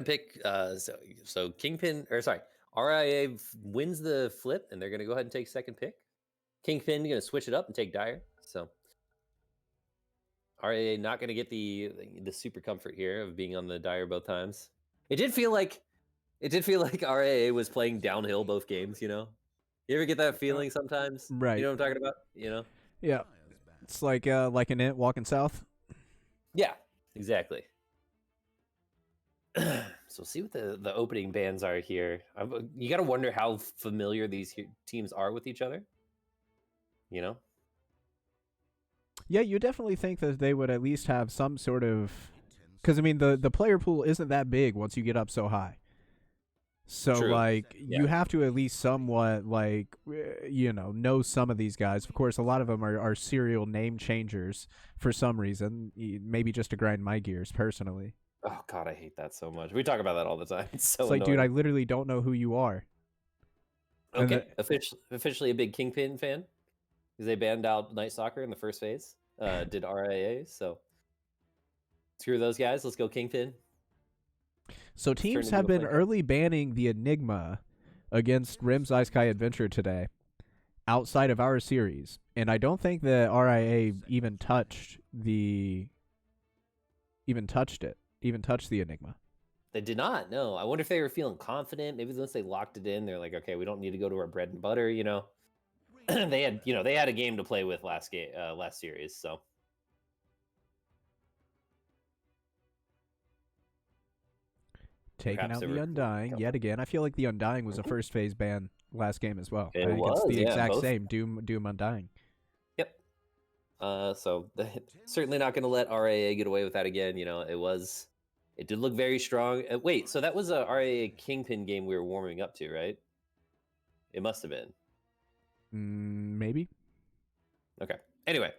pick. So Kingpin, or sorry, RIA wins the flip, and they're gonna go ahead and take second pick. Kingpin gonna switch it up and take Dire. So RIA not gonna get the super comfort here of being on the Dire both times. It did feel like RIA was playing downhill both games. You ever get that feeling sometimes? You Right. know what I'm talking about? Yeah. It's like an ant walking south. Yeah, exactly. So see what the opening bands are here. You got to wonder how familiar these teams are with each other. You know? Yeah, you definitely think that they would at least have some sort of, because I mean the player pool isn't that big once you get up so high. So True. like you Yeah. have to at least somewhat like know some of these guys. Of course, a lot of them are serial name changers for some reason. Maybe just to grind my gears personally. Oh God, I hate that so much. We talk about that all the time. It's It's so like, dude, I annoying. literally don't know who you are. Okay, officially a big Kingpin fan because they banned out Night Soccer in the first phase. Did RIA, so screw those guys. Let's go Kingpin. So Let's turn teams into have a been franchise. early banning the Enigma against Rim's Isekai Adventure today, outside of our series, and I don't think the RIA even touched the Enigma. They did not. No, I wonder if they were feeling confident. Maybe once they locked it in, they're like, okay, we don't need to go to our bread and butter. They had a game to play with last series. So Taking perhaps out they the were. Undying yet again. I feel like the Undying was a first phase ban last game as well. I It think it's was, the yeah, exact both. same Doom Undying. Yep. So certainly not going to let RAA get away with that again. It did look very strong. Wait, so that was a RAA Kingpin game we were warming up to, right? It must have been. Maybe. Okay. Anyway,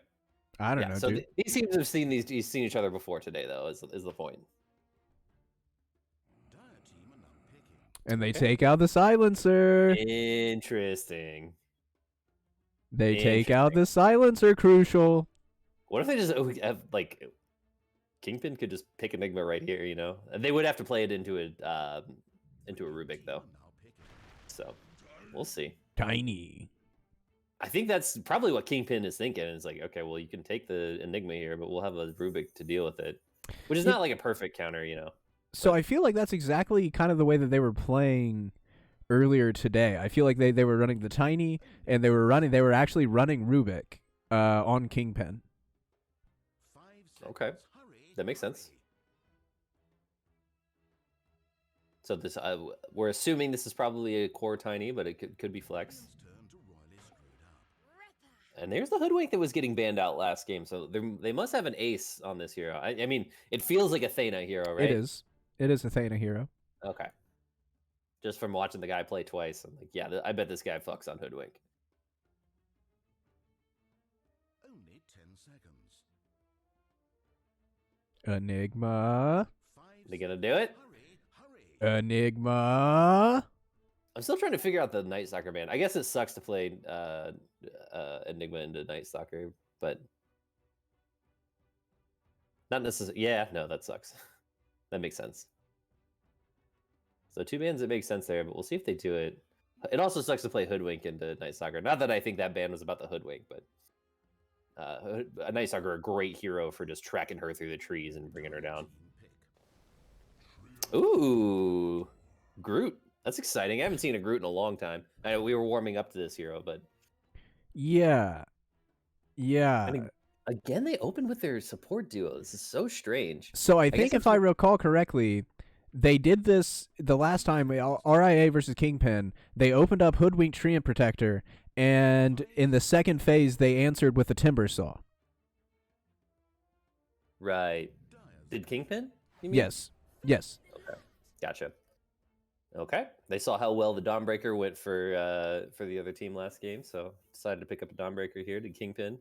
I don't yeah. know, So dude. these teams have seen each other before today, though. Is the point? And they Okay. take out the silencer. Interesting. They take out Interesting. the silencer, crucial. What if they just have like Kingpin could just pick Enigma right here? They would have to play it into a Rubik though. So we'll see. Tiny. I think that's probably what Kingpin is thinking. It's like, okay, well, you can take the Enigma here, but we'll have a Rubik to deal with it, which is Yeah, not like a perfect counter. so But I feel like that's exactly kind of the way that they were playing earlier today. I feel like they were running the Tiny, and they were actually running Rubik on Kingpin. okay, that makes sense. So this, we're assuming this is probably a core Tiny, but it could be flex. And there's the Hoodwink that was getting banned out last game. So they must have an ace on this hero. I mean, it feels like a Thana hero, It right? is. It is Athena hero. Okay. Just from watching the guy play twice, I'm like, yeah, I bet this guy fucks on Hoodwink. Only 10 seconds. Enigma. They gonna do it? Enigma. I'm still trying to figure out the Night Stalker ban. I guess it sucks to play Enigma into Night Stalker, but not necessarily. Yeah, no, that sucks. That makes sense. So two bans, it makes sense there, but we'll see if they do it. It also sucks to play Hoodwink into Night Stalker. Not that I think that ban was about the Hoodwink, but a Night Stalker, a great hero for just tracking her through the trees and bringing her down. Ooh, Groot. That's exciting. I haven't seen a Groot in a long time. We were warming up to this hero, but Yeah. Yeah. I mean, again, they opened with their support duo. This is so strange. So I guess think if I recall correctly, they did this the last time RIA versus Kingpin. They opened up Hoodwink Tree and Protector, and in the second phase, they answered with the Timber Saw. Right. Did Kingpin? You mean? Yes. Yes. Okay. Gotcha. Okay. They saw how well the Dawnbreaker went for the other team last game, so decided to pick up a Dawnbreaker here. Did Kingpin?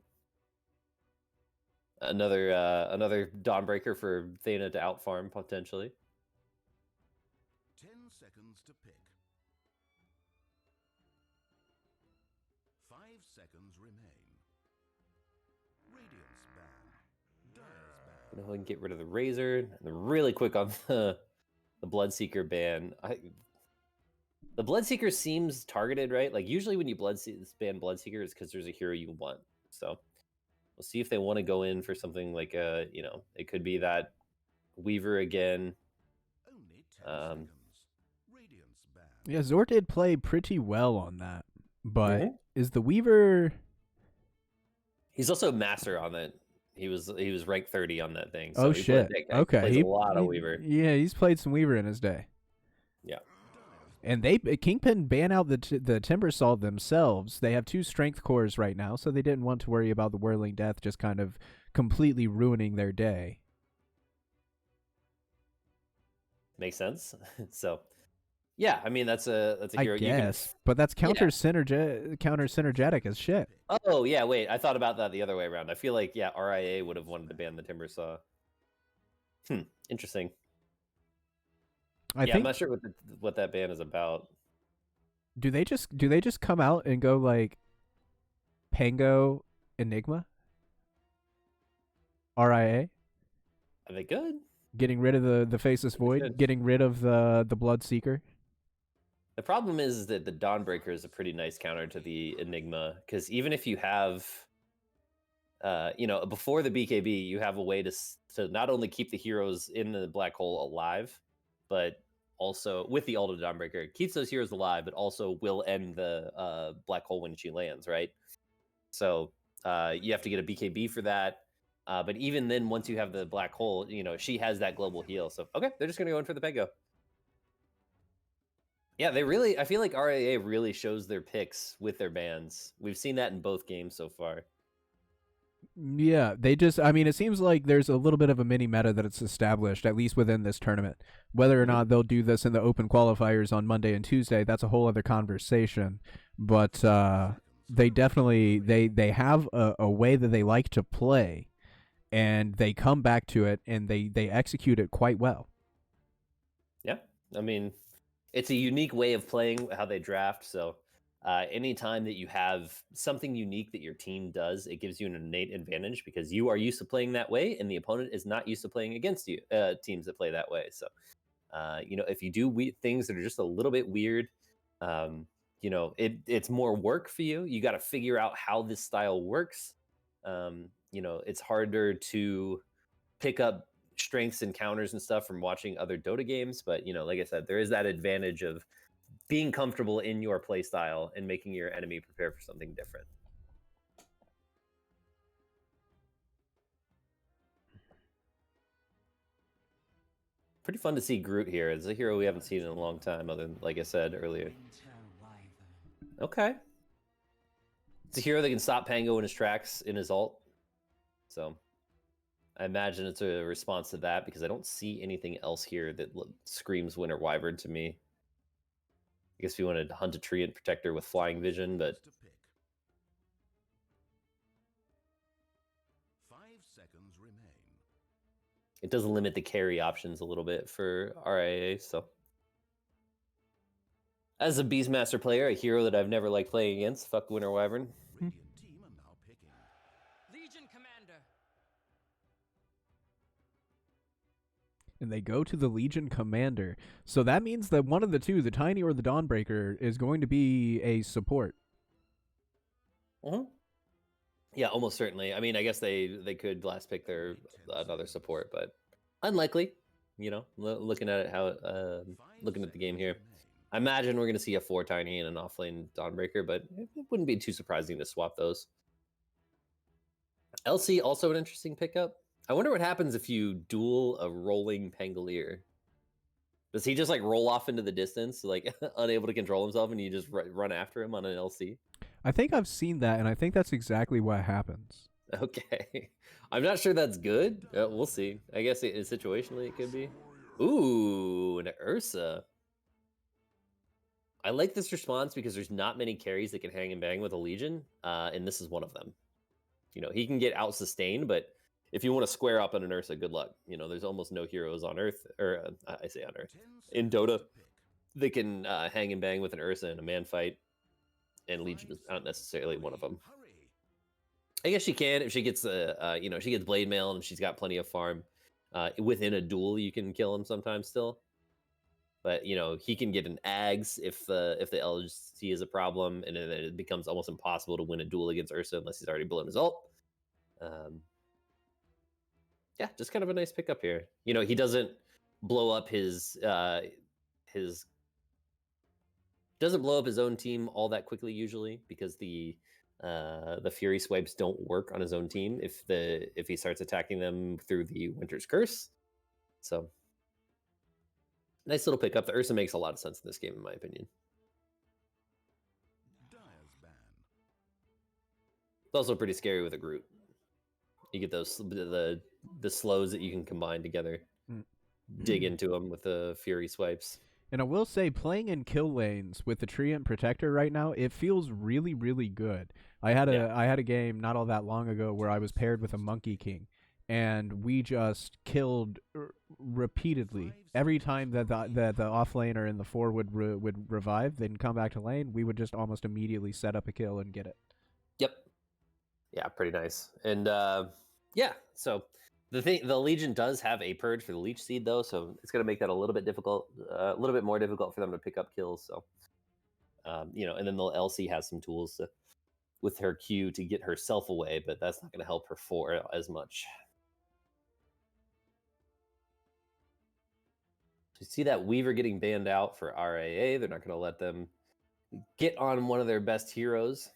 Another Dawnbreaker for Thana to outfarm potentially. 10 seconds to pick. 5 seconds remain. Radiance ban. Dyer's ban. Go ahead and get rid of the Razor. And they're really quick on the The Bloodseeker ban. The Bloodseeker seems targeted, right? Like usually when you ban Bloodseeker, it's because there's a hero you want. So we'll see if they want to go in for something like it could be that Weaver again. Only 10 seconds. Radiance ban. Yeah, Zor did play pretty well on that, but Mhm. is the Weaver? He's also a master on that. He was ranked 30 on that thing. So Oh he shit! Okay, plays a lot of Weaver. Yeah, he's played some Weaver in his day. Yeah. And Kingpin ban out the Timber Salt themselves. They have 2 strength cores right now, so they didn't want to worry about the Whirling Death just kind of completely ruining their day. Makes sense. So yeah, I mean that's a hero. I guess, but that's counter-synergetic as shit. Oh yeah, wait. I thought about that the other way around. I feel like RIA would have wanted to ban the Timber Saw. Interesting. I I'm think. not sure what that ban is about. Do they just come out and go like Pango Enigma? RIA? Are they good? Getting rid of the Faceless Void, should. getting rid of the Bloodseeker. The problem is that the Dawnbreaker is a pretty nice counter to the Enigma, because even if you have, before the BKB, you have a way to not only keep the heroes in the black hole alive, but also with the ult of the Dawnbreaker, it keeps those heroes alive, but also will end the black hole when she lands, right? So you have to get a BKB for that. But even then, once you have the black hole, she has that global heal. So okay, they're just gonna go in for the Pego. Yeah, I feel like RAA really shows their picks with their bans. We've seen that in both games so far. Yeah, it seems like there's a little bit of a mini meta that it's established, at least within this tournament. Whether or not they'll do this in the open qualifiers on Monday and Tuesday, that's a whole other conversation. But they definitely, they have a way that they like to play, and they come back to it, and they execute it quite well. Yeah, I mean, it's a unique way of playing how they draft. So anytime that you have something unique that your team does, it gives you an innate advantage because you are used to playing that way, and the opponent is not used to playing against you. Teams that play that way. So if you do things that are just a little bit weird, it's more work for you. You got to figure out how this style works. It's harder to pick up strengths and counters and stuff from watching other Dota games, but like I said, there is that advantage of being comfortable in your play style and making your enemy prepare for something different. Pretty fun to see Groot here. It's a hero we haven't seen in a long time, other than, like I said earlier. Okay. It's a hero that can stop Pango in his tracks in his ult. So I imagine it's a response to that because I don't see anything else here that screams Winter Wyvern to me. I guess we wanted to hunt a tree and protector with flying vision, but 5 seconds remain. it does limit the carry options a little bit for RIA. So as a Beastmaster player, a hero that I've never liked playing against, fuck Winter Wyvern. Radiant team are now picking. Legion Commander. And they go to the Legion Commander. So that means that one of the two, the Tiny or the Dawnbreaker, is going to be a support. Yeah, almost certainly. I mean, I guess they could last pick their another support, but unlikely. Looking at it, looking at the game here, I imagine we're going to see a 4 Tiny and an offlane Dawnbreaker, but it wouldn't be too surprising to swap those. LC also an interesting pickup. I wonder what happens if you duel a rolling Pangolier. Does he just like roll off into the distance, like unable to control himself, and you just run after him on an LC? I think I've seen that, and I think that's exactly what happens. Okay. I'm not sure that's good. We'll see. I guess situationally it could be. Ooh, an Ursa. I like this response because there's not many carries that can hang and bang with a Legion, and this is one of them. He can get out sustained, but if you want to square up on an Ursa, good luck. There's almost no heroes on Earth, or I say on Earth, in Dota, that can hang and bang with an Ursa in a man fight, and Legion is not necessarily one of them. I guess she can if she gets she gets blade mail and she's got plenty of farm. Within a duel, you can kill him sometimes still. But he can get an Ags if the LC is a problem, and then it becomes almost impossible to win a duel against Ursa unless he's already blown his ult. Yeah, just kind of a nice pickup here. He doesn't blow up his doesn't blow up his own team all that quickly usually, because the Fury swipes don't work on his own team if he starts attacking them through the Winter's Curse. So nice little pickup. The Ursa makes a lot of sense in this game, in my opinion. It's also pretty scary with a group. You get those the slows that you can combine together, dig into them with the Fury swipes. And I will say, playing in kill lanes with the Treant Protector right now, it feels really, really good. I had a game not all that long ago where I was paired with a Monkey King, and we just killed repeatedly. Every time that the off laner in the 4 would revive, then come back to lane, we would just almost immediately set up a kill and get it. Yep. Yeah, pretty nice. And yeah, so the Legion does have a purge for the Leech Seed though, so it's going to make that a little bit difficult, a little bit more difficult for them to pick up kills. So, and then the LC has some tools with her Q to get herself away, but that's not going to help her 4 as much. You see that Weaver getting banned out for RAA. They're not going to let them get on one of their best heroes.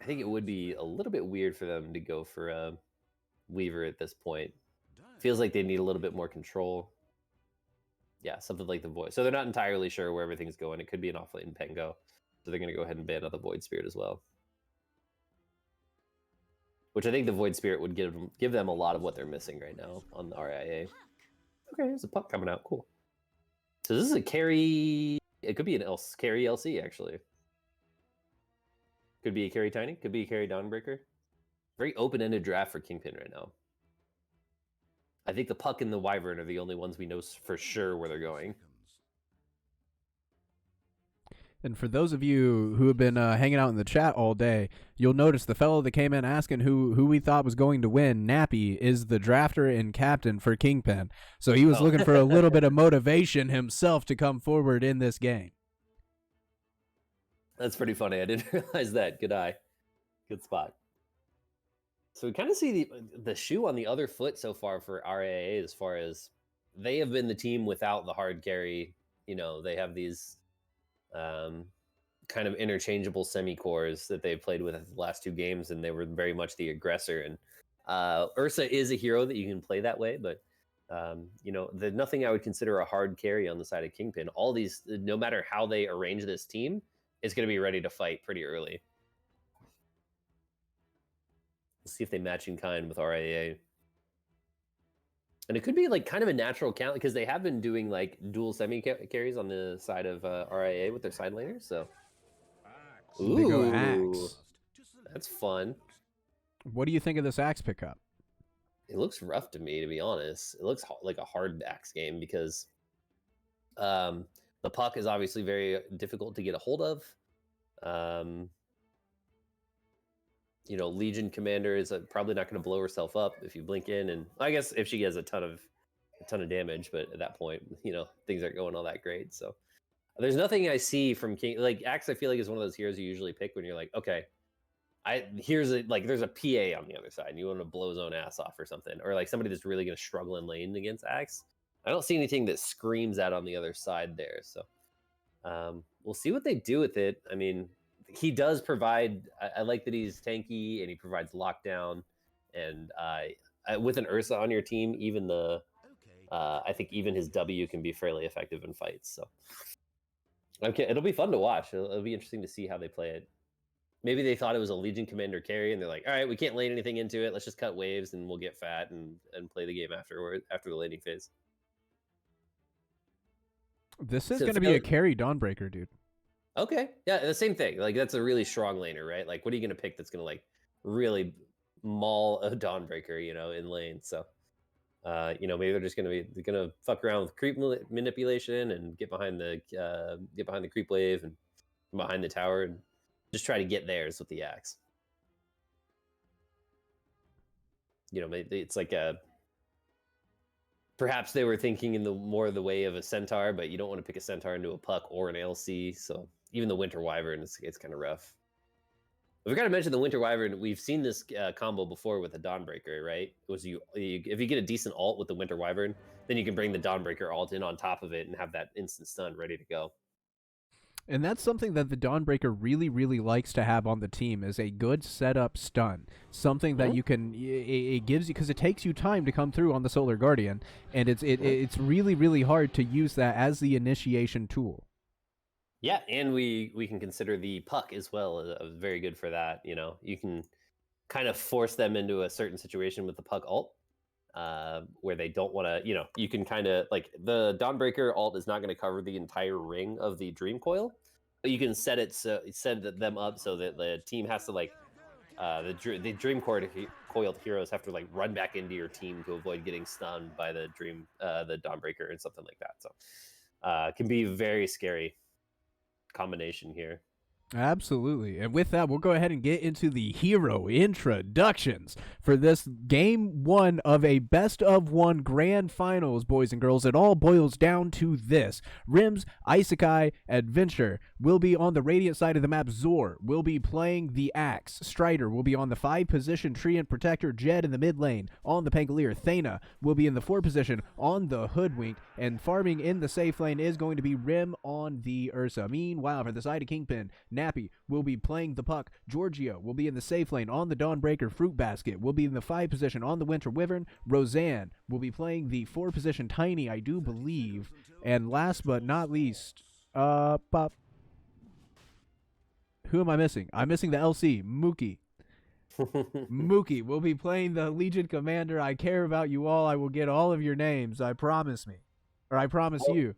I think it would be a little bit weird for them to go for Weaver at this point. Feels like they need a little bit more control. Yeah, something like the Void. So they're not entirely sure where everything's going. It could be an offlane Pengo. So they're going to go ahead and ban out the Void Spirit as well. Which I think the Void Spirit would give them a lot of what they're missing right now on the RIA. Okay, there's a puck coming out. Cool. So this is a carry. It could be an carry LC, actually. Could be a carry Tiny. Could be a carry Dawnbreaker. Very open-ended draft for Kingpin right now. I think the Puck and the Wyvern are the only ones we know for sure where they're going. And for those of you who have been hanging out in the chat all day, you'll notice the fellow that came in asking who we thought was going to win, Nappy, is the drafter and captain for Kingpin. So he was looking for a little bit of motivation himself to come forward in this game. That's pretty funny. I didn't realize that. Good eye. Good spot. So we kind of see the shoe on the other foot so far for RAA, as far as they have been the team without the hard carry. They have these kind of interchangeable semi-cores that they've played with the last 2 games, and they were very much the aggressor. And Ursa is a hero that you can play that way, but there's nothing I would consider a hard carry on the side of Kingpin. All these, no matter how they arrange this team, is going to be ready to fight pretty early. Let's see if they match in kind with RAA. And it could be like kind of a natural count, because they have been doing like dual semi carries on the side of RIA with their side laners. So, Ooh, they go Axe. That's fun. What do you think of this Axe pickup? It looks rough to me, to be honest. It looks like a hard Axe game, because the Puck is obviously very difficult to get a hold of. Legion Commander is probably not going to blow herself up if you blink in, and I guess if she has a ton of damage, but at that point, things aren't going all that great. So there's nothing I see from King. Like Axe, I feel like is one of those heroes you usually pick when you're like, okay, there's a PA on the other side, and you want to blow his own ass off or something, or like somebody that's really going to struggle in lane against Axe. I don't see anything that screams out on the other side there. So we'll see what they do with it. I mean, he does provide, I like that he's tanky and he provides lockdown, and with an Ursa on your team, even I think even his W can be fairly effective in fights. So okay, it'll be fun to watch. It'll be interesting to see how they play it. Maybe they thought it was a Legion Commander carry, and they're like, all right, we can't lane anything into it. Let's just cut waves and we'll get fat and play the game after the laning phase. This is going to be a carry Dawnbreaker, dude. Okay, yeah, the same thing. Like, that's a really strong laner, right? Like, what are you going to pick that's going to like really maul a Dawnbreaker, in lane? So, maybe they're just going to fuck around with creep manipulation and get behind the creep wave and behind the tower and just try to get theirs with the Axe. It's like Perhaps they were thinking in the more the way of a centaur, but you don't want to pick a centaur into a puck or an LC. So even the winter wyvern, it's kind of rough. We got to mention the winter wyvern. We've seen this combo before with the dawnbreaker, right? It was if you get a decent alt with the winter wyvern, then you can bring the dawnbreaker alt in on top of it and have that instant stun ready to go. And that's something that the Dawnbreaker really, really likes to have on the team is a good setup stun. Something that you can, it gives you, because it takes you time to come through on the Solar Guardian, and it's really, really hard to use that as the initiation tool. Yeah, and we can consider the puck as well very good for that. You know, you can kind of force them into a certain situation with the puck alt, where they don't want to, you can kind of like the Dawnbreaker alt is not going to cover the entire ring of the Dream Coil, but you can set them up so that the team has to like the Dream Coiled heroes have to like run back into your team to avoid getting stunned by the Dawnbreaker and something like that. So it can be very scary combination here. Absolutely. And with that, we'll go ahead and get into the hero introductions for this game 1 of a best of 1 grand finals, boys and girls. It all boils down to this. Rim's Isekai Adventure will be on the Radiant side of the map. Zor will be playing the Axe. Strider will be on the 5 position Treant Protector. Jed in the mid lane on the Pangolier. Thana will be in the 4 position on the Hoodwink. And farming in the safe lane is going to be Rim on the Ursa. Meanwhile, for the side of Kingpin, Nappy will be playing the puck. Giorgio will be in the safe lane on the Dawnbreaker. Fruit Basket will be in the 5 position on the Winter Wyvern. Roseanne will be playing the 4 position Tiny, I do believe. And last but not least, Pop. Who am I missing? I'm missing the LC, Mookie. Mookie will be playing the Legion Commander. I care about you all. I will get all of your names. I promise me. Or I promise you.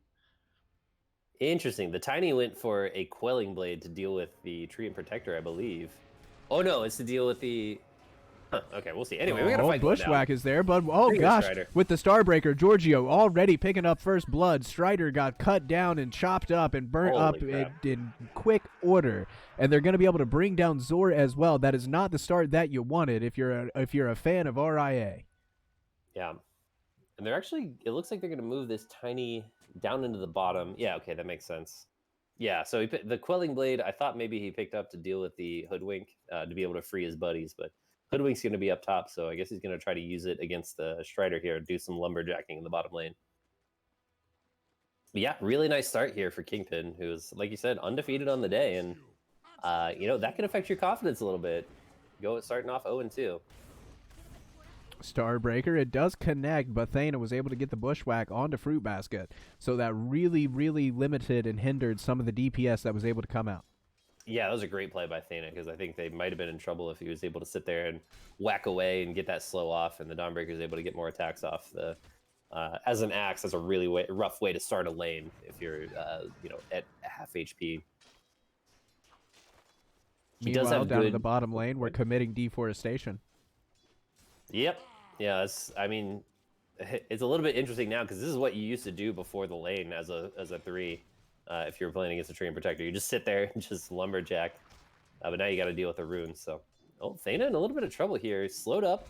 Interesting. The Tiny went for a Quelling Blade to deal with the Treant Protector, I believe. Oh no, it's to deal with the... Huh, okay, we'll see. Anyway, we gotta fight Bushwhack is there, but oh gosh, with the Starbreaker, Giorgio already picking up first blood. Strider got cut down and chopped up and burnt up in quick order, and they're going to be able to bring down Zor as well. That is not the start that you wanted if you're a fan of RIA. Yeah, and they're actually, it looks like they're going to move this Tiny down into the bottom. Yeah, okay, that makes sense. Yeah, so the Quelling Blade, I thought maybe he picked up to deal with the Hoodwink to be able to free his buddies, but Hoodwink's going to be up top, so I guess he's going to try to use it against the Strider here, do some lumberjacking in the bottom lane. But yeah, really nice start here for Kingpin, who's, like you said, undefeated on the day, and that can affect your confidence a little bit. Starting off 0-2. Starbreaker, it does connect, but Thana was able to get the Bushwhack onto Fruit Basket, so that really, really limited and hindered some of the DPS that was able to come out. Yeah, that was a great play by Thana, because I think they might have been in trouble if he was able to sit there and whack away and get that slow off, and the Dawnbreaker is able to get more attacks off. As an Axe, that's a really rough way to start a lane if you're, at half HP. Meanwhile, down in the bottom lane, we're committing deforestation. Yep. Yeah, it's a little bit interesting now, because this is what you used to do before the lane as a 3. If you're playing against a Treant Protector, you just sit there and just lumberjack. But now you got to deal with the runes. So, Thana in a little bit of trouble here. He's slowed up.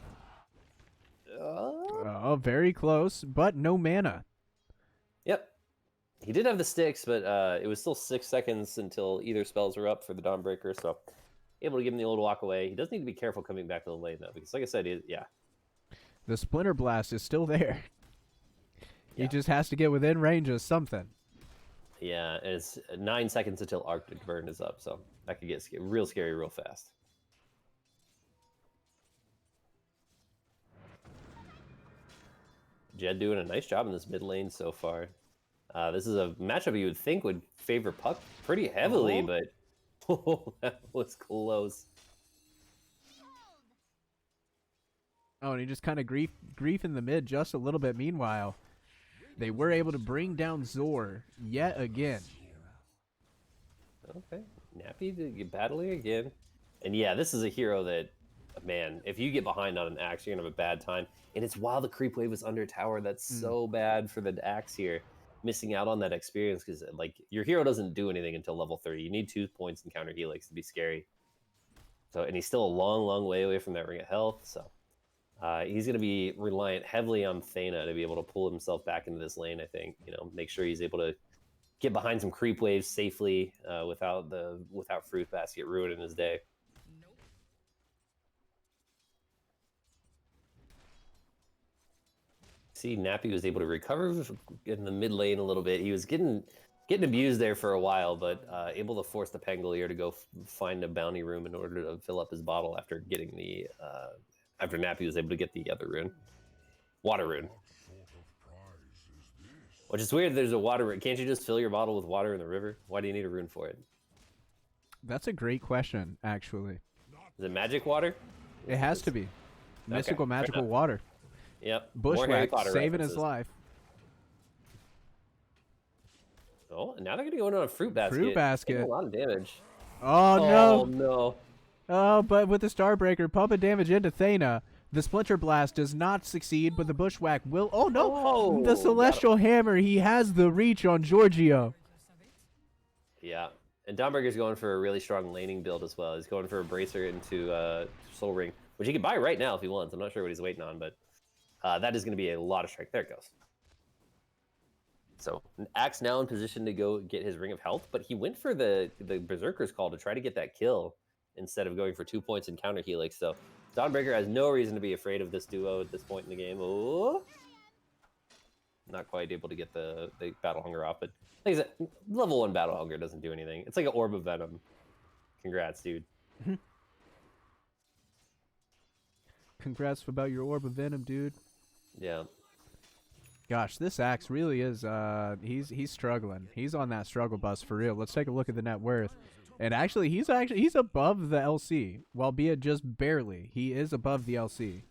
Very close, but no mana. Yep. He did have the sticks, but it was still 6 seconds until either spells were up for the Dawnbreaker. So, able to give him the old walk away. He does need to be careful coming back to the lane, though, because like I said, the Splinter Blast is still there. He just has to get within range of something. Yeah, and it's 9 seconds until Arctic Burn is up, so that could get real scary real fast. Jed doing a nice job in this mid lane so far. This is a matchup you would think would favor Puck pretty heavily, but that was close. Oh, and he just kind of grief in the mid just a little bit. Meanwhile, they were able to bring down Zor yet again. Okay, Nappy battling again. And yeah, this is a hero that, man, if you get behind on an Axe, you're going to have a bad time. And it's while the creep wave is under tower. That's so bad for the Axe here. Missing out on that experience, because your hero doesn't do anything until level 30. You need 2 points in counter helix to be scary. So, and he's still a long, long way away from that ring of health. So He's going to be reliant heavily on Thana to be able to pull himself back into this lane, I think. Make sure he's able to get behind some creep waves safely without Fruit Basket ruining his day. See, Nappy was able to recover in the mid lane a little bit. He was getting abused there for a while, but able to force the Pangolier to go find a bounty room in order to fill up his bottle after getting the after Nappy was able to get the other rune, water rune. Which is weird. There's a water rune. Can't you just fill your bottle with water in the river? Why do you need a rune for it? That's a great question, actually. Is it magic water? It has to be. Mystical, magical water. Yep. Bushwhack saving his life. Oh, and now they're gonna go in on a Fruit Basket. Fruit Basket. Taking a lot of damage. Oh no! Oh no! Oh, but with the Starbreaker pumping damage into Thana, the Splinter Blast does not succeed, but the Bushwhack will. Oh no! Oh, the Celestial Hammer. He has the reach on Giorgio. Yeah, and Dawnbreaker's going for a really strong laning build as well. He's going for a Bracer into Soul Ring, which he can buy right now if he wants. I'm not sure what he's waiting on, but that is going to be a lot of strength. There it goes. So Axe now in position to go get his Ring of Health, but he went for the Berserker's Call to try to get that kill instead of going for 2 points in counter helix. So Dawnbreaker has no reason to be afraid of this duo at this point in the game. Oh, not quite able to get the Battle Hunger off, but like I said, level 1 Battle Hunger doesn't do anything. It's like an Orb of Venom. Congrats, dude. Congrats about your Orb of Venom, dude. Yeah. Gosh, this Axe really is, he's struggling. He's on that struggle bus for real. Let's take a look at the net worth. And actually, he's above the LC, albeit just barely. He is above the LC.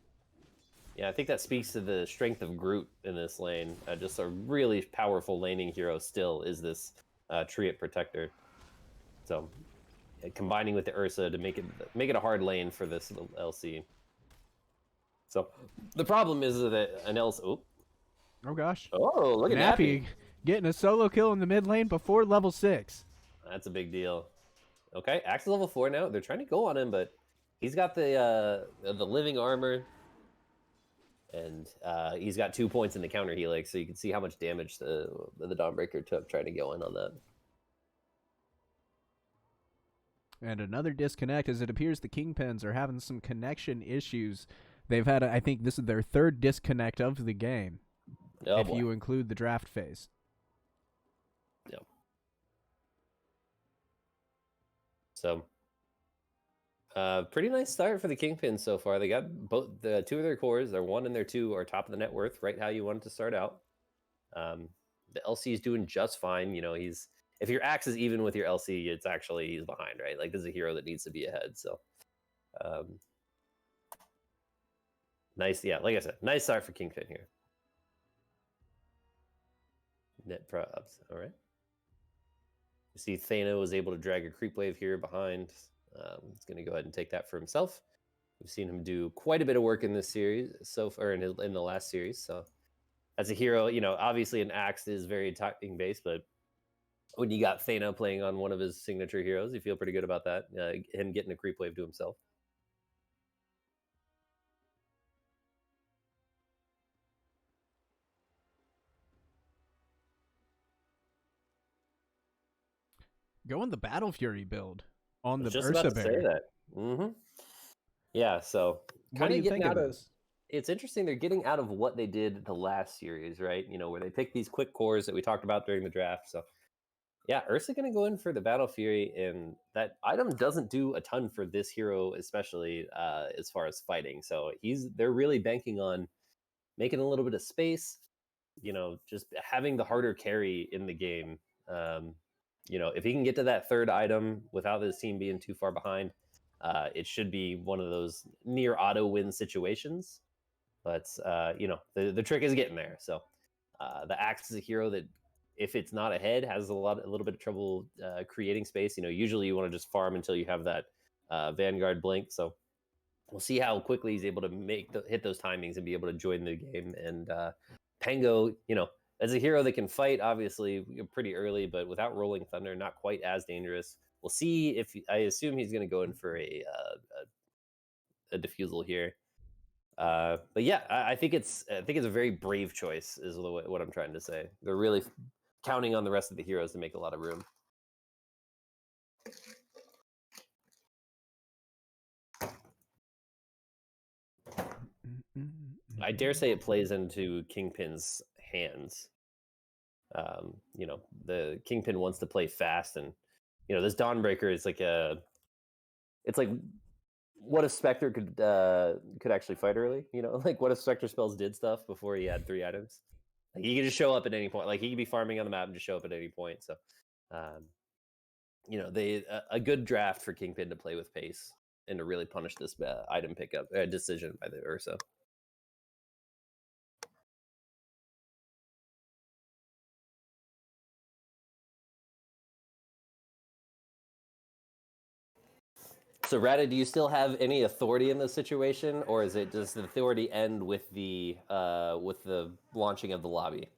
Yeah, I think that speaks to the strength of Groot in this lane. Just a really powerful laning hero still is this Triot Protector. So, combining with the Ursa to make it a hard lane for this LC. So, the problem is that an LC... Oh gosh. Oh, look at Nappy. Getting a solo kill in the mid lane before level 6. That's a big deal. Okay, Axe level 4 now. They're trying to go on him, but he's got the living armor, and he's got 2 points in the counter helix, so you can see how much damage the Dawnbreaker took trying to go in on that. And another disconnect, as it appears the Kingpins are having some connection issues. They've had, I think this is their third disconnect of the game. Oh, if you include the draft phase. Yeah. So, pretty nice start for the Kingpins so far. They got both the 2 of their cores. Their 1 and their 2 are top of the net worth, right how you want it to start out. The LC is doing just fine. If your Axe is even with your LC, it's actually he's behind, right? Like this is a hero that needs to be ahead. So, nice. Yeah, like I said, nice start for Kingpin here. Net probs. All right. You see Thana was able to drag a creep wave here behind. He's going to go ahead and take that for himself. We've seen him do quite a bit of work in this series, in the last series. So as a hero, obviously an Axe is very attacking based, but when you got Thana playing on one of his signature heroes, you feel pretty good about that. Him getting a creep wave to himself. Going the Battle Fury build on the just Ursa about to Bear. say that. Mm-hmm. Yeah, so what do you think of this? It's interesting. They're getting out of what they did the last series, right? Where they picked these quick cores that we talked about during the draft. So, yeah, Ursa going to go in for the Battle Fury, and that item doesn't do a ton for this hero, especially as far as fighting. So they're really banking on making a little bit of space. Just having the harder carry in the game. If he can get to that 3rd item without his team being too far behind, it should be one of those near auto win situations. But the trick is getting there. So the Axe is a hero that, if it's not ahead, has a little bit of trouble creating space. Usually you want to just farm until you have that Vanguard blink. So we'll see how quickly he's able to hit those timings and be able to join the game. And Pango, as a hero that can fight, obviously pretty early, but without Rolling Thunder, not quite as dangerous. We'll see I assume he's going to go in for a diffusal here. But yeah, I think it's a very brave choice, is what I'm trying to say. They're really counting on the rest of the heroes to make a lot of room. I dare say it plays into Kingpin's hands. You know, the Kingpin wants to play fast, and you know, this Dawnbreaker is like it's like, what if Spectre could actually fight early? You know, like what if Spectre spells did stuff before he had 3 items? Like he could just show up at any point. Like he could be farming on the map and just show up at any point. So, you know, a good draft for Kingpin to play with pace and to really punish this item pickup decision by the Ursa. So, Rada, do you still have any authority in this situation, or is it does the authority end with the launching of the lobby?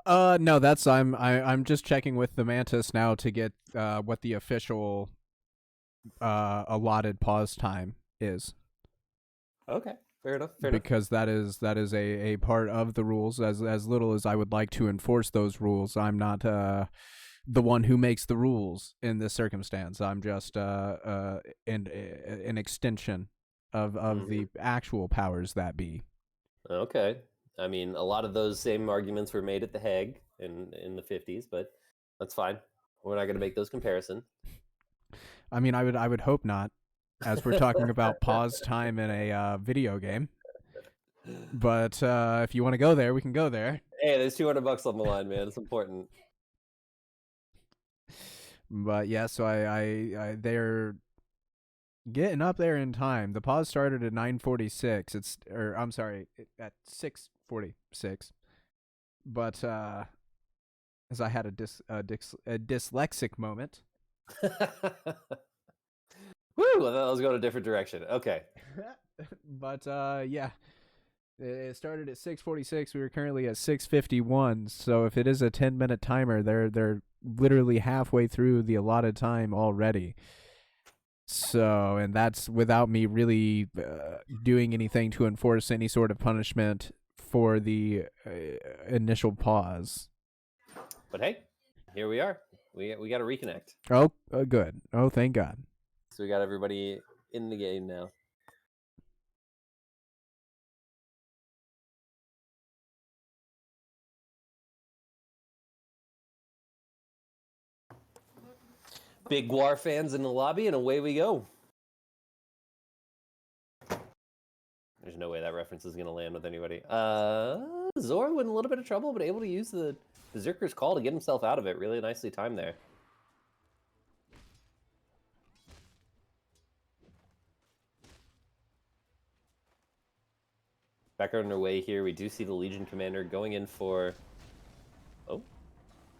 No, that's I'm just checking with the Mantis now to get what the official allotted pause time is. Okay, fair enough. Because that is a part of the rules. As little as I would like to enforce those rules, I'm not the one who makes the rules in this circumstance. I'm just an extension of the actual powers that be. Okay. I mean, a lot of those same arguments were made at The Hague in the 50s, but that's fine. We're not going to make those comparisons. I mean, I would hope not, as we're talking about pause time in a video game. But if you want to go there, we can go there. Hey, there's $200 on the line, man. It's important. But yeah, so I they're getting up there in time. The pause started at 9:46. I'm sorry, at 6:46. But as I had a dyslexic moment. Woo! I thought I was going a different direction. Okay. But yeah. It started at 6:46. We were currently at 6:51. So if it is a 10-minute timer, they're literally halfway through the allotted time already. So, and that's without me really doing anything to enforce any sort of punishment for the initial pause. But hey, here we are. We got to reconnect. Oh, good. Oh, thank God. So we got everybody in the game now. Big War fans in the lobby, and away we go. There's no way that reference is going to land with anybody. Zora went in a little bit of trouble, but able to use the Berserker's Call to get himself out of it. Really nicely timed there. Back on our way here, we do see the Legion Commander going in for...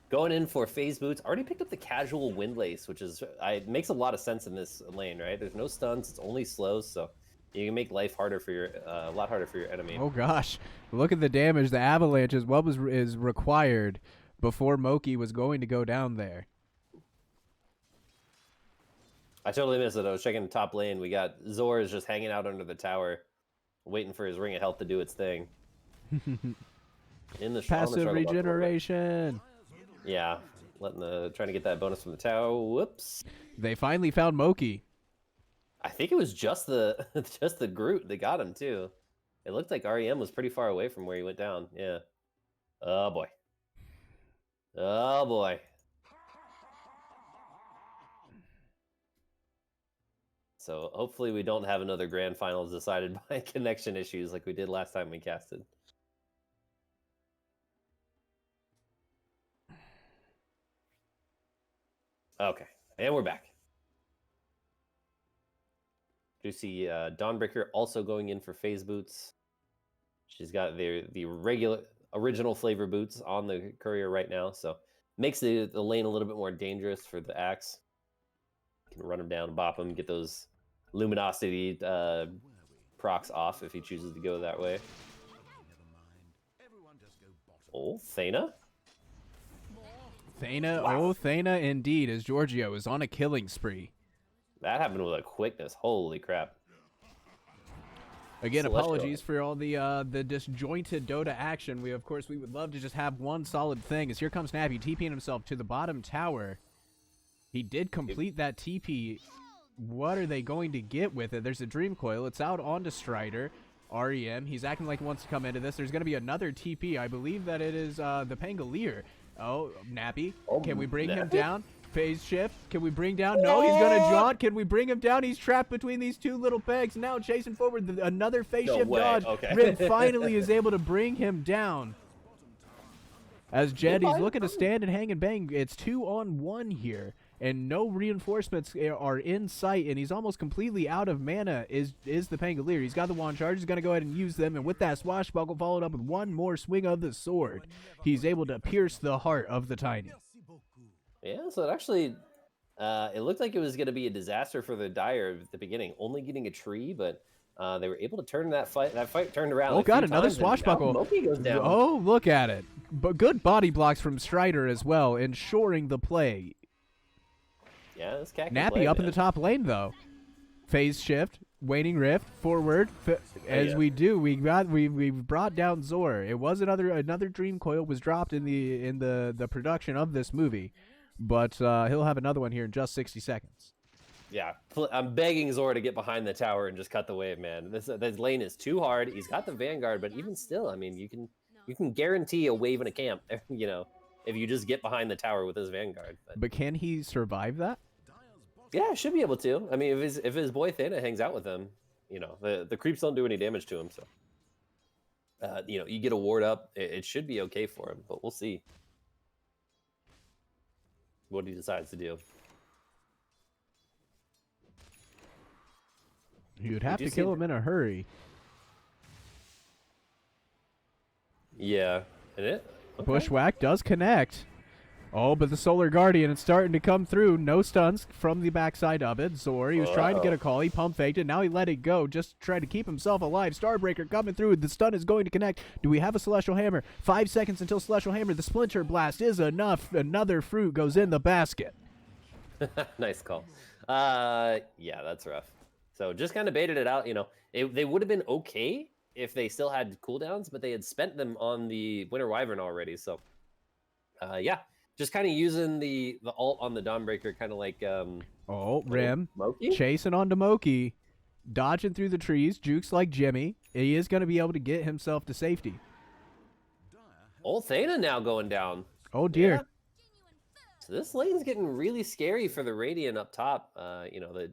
Going in for phase boots. Already picked up the casual windlace, which is it makes a lot of sense in this lane, right? There's no stuns, it's only slows, so you can make life harder for your a lot harder for your enemy. Oh gosh, look at the damage. The avalanche is what is required before Moki was going to go down there. I totally missed it. I was checking the top lane. We got Zor is just hanging out under the tower, waiting for his Ring of Health to do its thing. In the passive regeneration. Yeah, trying to get that bonus from the tower. Whoops. They finally found Moki. I think it was just the Groot that got him too. It looked like REM was pretty far away from where he went down. Yeah. Oh boy. Oh boy. So hopefully we don't have another grand finals decided by connection issues like we did last time we casted. Okay, and we're back. You see Dawnbreaker also going in for phase boots. She's got the regular original flavor boots on the courier right now, so makes the lane a little bit more dangerous for the axe. Can run him down, bop him, get those luminosity procs off if he chooses to go that way. Oh, Thana. Thana, wow. Oh, Thana indeed, as Giorgio is on a killing spree. That happened with a quickness. Holy crap. Again, Celestial. apologies for all the disjointed Dota action. We would love to just have one solid thing. As here comes Nappy TPing himself to the bottom tower. He did complete that TP. What are they going to get with it? There's a Dream Coil. It's out onto Strider. REM. He's acting like he wants to come into this. There's going to be another TP. I believe that it is the Pangolier. Oh, Nappy. Can we bring him down? Phase shift. Can we bring down? No, he's going to jaunt. Can we bring him down? He's trapped between these two little pegs. Now chasing forward. Another phase shift dodge. Okay. Rim finally is able to bring him down. As Jed, he's looking to stand and hang and bang. It's 2-on-1 here. And no reinforcements are in sight, and he's almost completely out of mana is the Pangolier. He's got the wand charge. He's going to go ahead and use them, and with that swashbuckle followed up with one more swing of the sword, he's able to pierce the heart of the Tiny. Yeah, so it actually, it looked like it was going to be a disaster for the Dire at the beginning, only getting a tree, but they were able to turn that fight. That fight turned around. Oh, got another swashbuckle. Moki goes down. Oh, look at it. But good body blocks from Strider as well, ensuring the play. Yeah, this cat can Nappy play, up in man. the top lane, though. Phase shift, waning rift, forward. As we do, we brought down Zor. It was another Dream Coil was dropped in the production of this movie, but he'll have another one here in just 60 seconds. Yeah, I'm begging Zora to get behind the tower and just cut the wave, man. This lane is too hard. He's got the Vanguard, but even still, I mean, you can guarantee a wave in a camp, you know, if you just get behind the tower with his Vanguard. But can he survive that? Yeah, should be able to. I mean, if his boy Thana hangs out with him, you know, the creeps don't do any damage to him, so you know, you get a ward up, it should be okay for him, but we'll see what he decides to do. You'd have to kill him in a hurry. Yeah, and it Bushwhack does connect. Oh, but the Solar Guardian is starting to come through. No stuns from the backside of it. Zor, he was trying to get a call. He pump faked it. Now he let it go. Just trying to keep himself alive. Starbreaker coming through. The stun is going to connect. Do we have a Celestial Hammer? 5 seconds until Celestial Hammer. The Splinter Blast is enough. Another fruit goes in the basket. Nice call. Yeah, that's rough. So just kind of baited it out. You know, they would have been okay if they still had cooldowns, but they had spent them on the Winter Wyvern already. So, yeah. Just kind of using the ult on the Dawnbreaker, kind of like Rim Moki? chasing onto Moki, dodging through the trees. Jukes like Jimmy. He is going to be able to get himself to safety. Old Thana now going down. Oh dear. Yeah. So this lane's getting really scary for the Radiant up top. You know, the